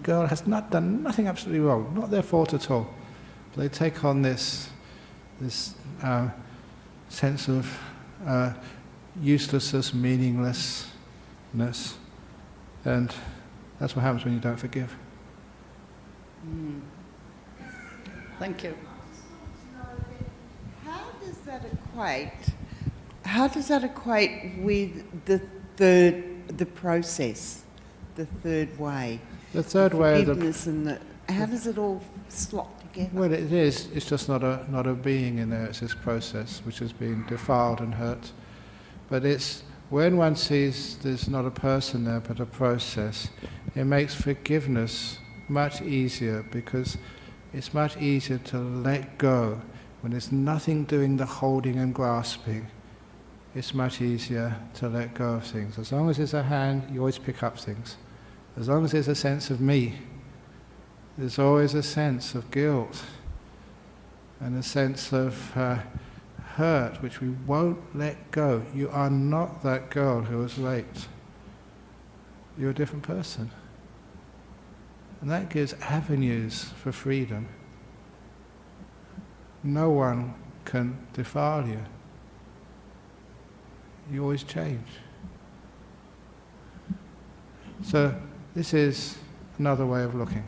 Girl has done nothing absolutely wrong, not their fault at all. But they take on this sense of uselessness, meaninglessness, and that's what happens when you don't forgive. Thank you. How does that equate with the process, the third way? The third way of forgiveness and how does it all slot together? Well, it is. It's just not a being in there. It's this process which has been defiled and hurt. But it's when one sees there's not a person there but a process, it makes forgiveness much easier, because it's much easier to let go when there's nothing doing the holding and grasping. It's much easier to let go of things. As long as there's a hand, you always pick up things. As long as there's a sense of me, there's always a sense of guilt and a sense of hurt, which we won't let go. You are not that girl who was raped. You're a different person. And that gives avenues for freedom. No one can defile you. You always change. So this is another way of looking.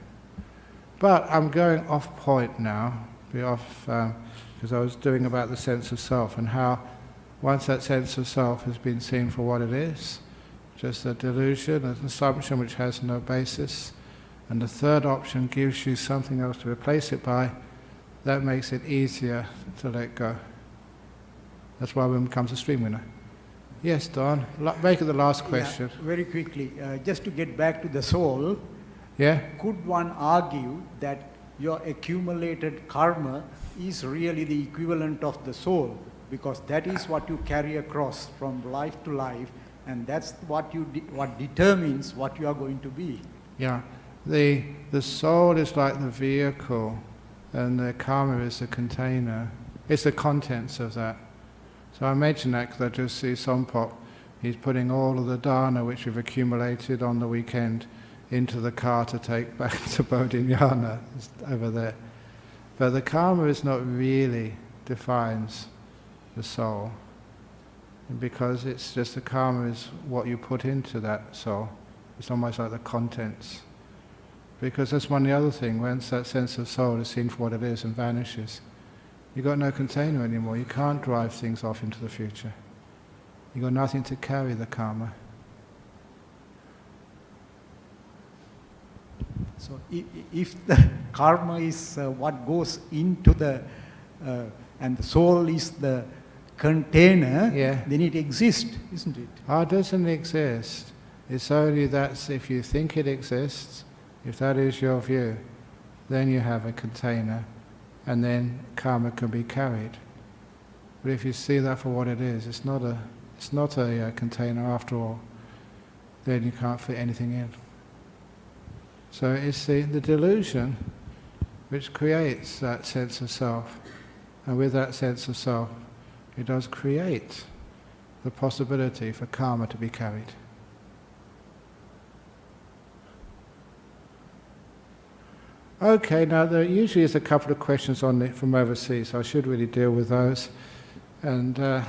But I'm going off point now, because I was doing about the sense of self and how once that sense of self has been seen for what it is, just a delusion, an assumption which has no basis, and the third option gives you something else to replace it by, that makes it easier to let go. That's why one becomes a stream winner. Yes, Don, make it the last question. Yeah, very quickly, just to get back to the soul, Yeah? could one argue that your accumulated karma is really the equivalent of the soul? Because that is what you carry across from life to life, and that's what determines what you are going to be. Yeah. The soul is like the vehicle, and the karma is the container. It's the contents of that. So I mention that because I just see Sompok, he's putting all of the dana which we've accumulated on the weekend into the car to take back to Bodhinyana, over there. But the karma is not really defines the soul, because it's just the karma is what you put into that soul. It's almost like the contents. Because that's one of the other things, once that sense of soul is seen for what it is and vanishes, you've got no container anymore. You can't drive things off into the future. You've got nothing to carry the karma. So if the karma is what goes into the, and the soul is the container, Yeah. then it exists, isn't it? It doesn't exist. It's only that if you think it exists, if that is your view, then you have a container, and then karma can be carried. But if you see that for what it is, it's not a container after all, then you can't fit anything in. So it's the delusion which creates that sense of self, and with that sense of self, it does create the possibility for karma to be carried. Okay, now there usually is a couple of questions from overseas, so I should really deal with those and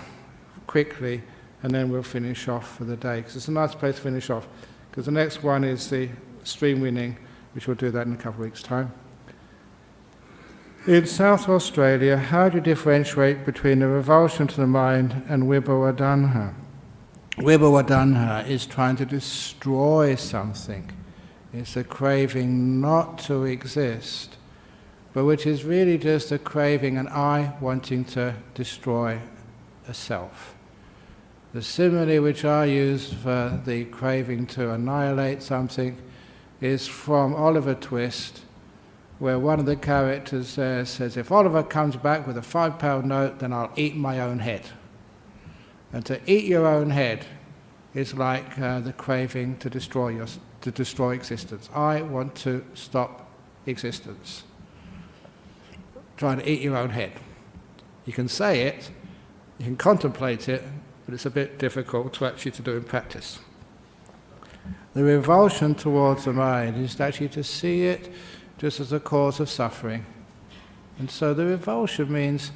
quickly, and then we'll finish off for the day, because it's a nice place to finish off, because the next one is the stream winning, which we'll do that in a couple of weeks' time. In South Australia, how do you differentiate between the revulsion to the mind and Vibhavandanha? Vibhavantanha is trying to destroy something. It's a craving not to exist, but which is really just a craving, an I wanting to destroy a self. The simile which I use for the craving to annihilate something is from Oliver Twist, where one of the characters there says, if Oliver comes back with a £5 note, then I'll eat my own head. And to eat your own head is like the craving to destroy existence. I want to stop existence. Trying to eat your own head. You can say it, you can contemplate it, but it's a bit difficult to actually to do in practice. The revulsion towards the mind is actually to see it just as a cause of suffering. And so the revulsion means,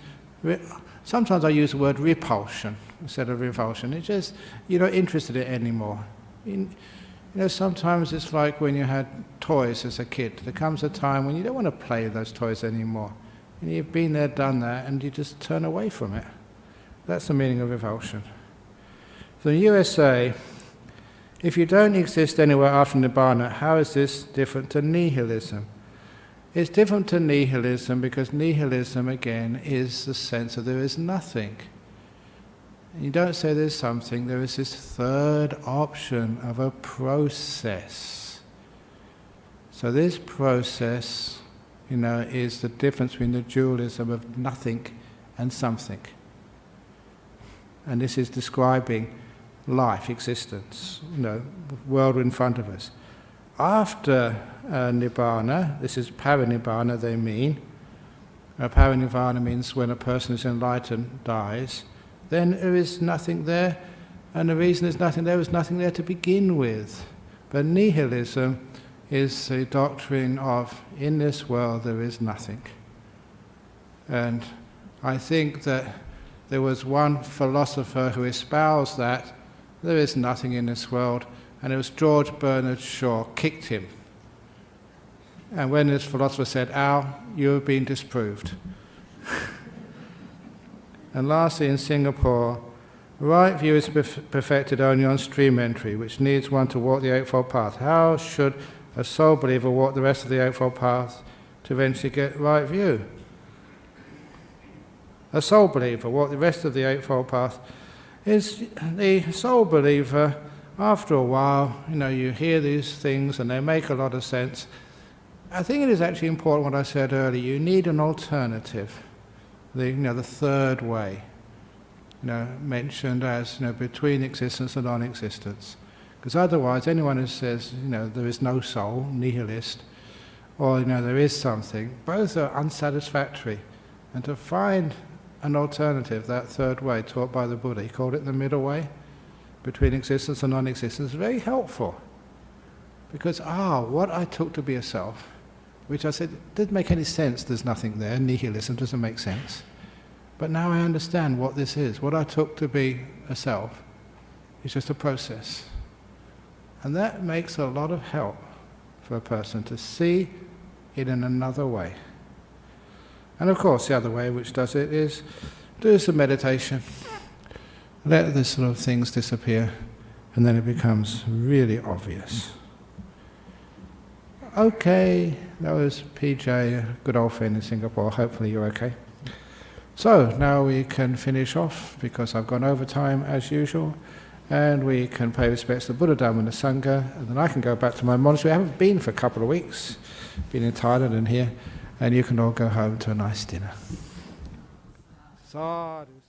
sometimes I use the word repulsion instead of revulsion. It's just, you're not interested in it anymore. You know, sometimes it's like when you had toys as a kid. There comes a time when you don't want to play with those toys anymore. And you've been there, done that, and you just turn away from it. That's the meaning of revulsion. So in the USA, if you don't exist anywhere after Nibbana, how is this different to nihilism? It's different to nihilism because nihilism, again, is the sense that there is nothing. You don't say there's something, there is this third option of a process. So this process, you know, is the difference between the dualism of nothing and something. And this is describing life, existence, you know, the world in front of us. After Nibbana, this is parinibbana they mean. Parinibbana means when a person is enlightened dies, then there is nothing there, and the reason there's nothing there is nothing there to begin with. But nihilism is the doctrine of, in this world there is nothing. And I think that there was one philosopher who espoused that there is nothing in this world, and it was George Bernard Shaw, kicked him. And when this philosopher said, Al, you have been disproved. And lastly, in Singapore, right view is perfected only on stream entry, which needs one to walk the Eightfold Path. How should a soul believer walk the rest of the Eightfold Path to eventually get right view? A soul believer walk the rest of the Eightfold Path is the soul believer. After a while, you know, you hear these things and they make a lot of sense. I think it is actually important what I said earlier. You need an alternative. The third way, mentioned as, between existence and non-existence. Because otherwise, anyone who says, there is no soul, nihilist, or, there is something, both are unsatisfactory. And to find an alternative, that third way taught by the Buddha, he called it the middle way, between existence and non-existence, is very helpful. Because, what I took to be a self, which I said, didn't make any sense, there's nothing there, nihilism doesn't make sense. But now I understand what this is. What I took to be a self is just a process. And that makes a lot of help for a person to see it in another way. And of course, the other way which does it is do some meditation, let the sort of things disappear, and then it becomes really obvious. Okay, that was PJ, a good old friend in Singapore. Hopefully you're okay. So now we can finish off, because I've gone over time as usual, and we can pay respects to the Buddha, Dhamma and the Sangha, and then I can go back to my monastery. I haven't been for a couple of weeks, been in Thailand and here, and you can all go home to a nice dinner. Sadhu.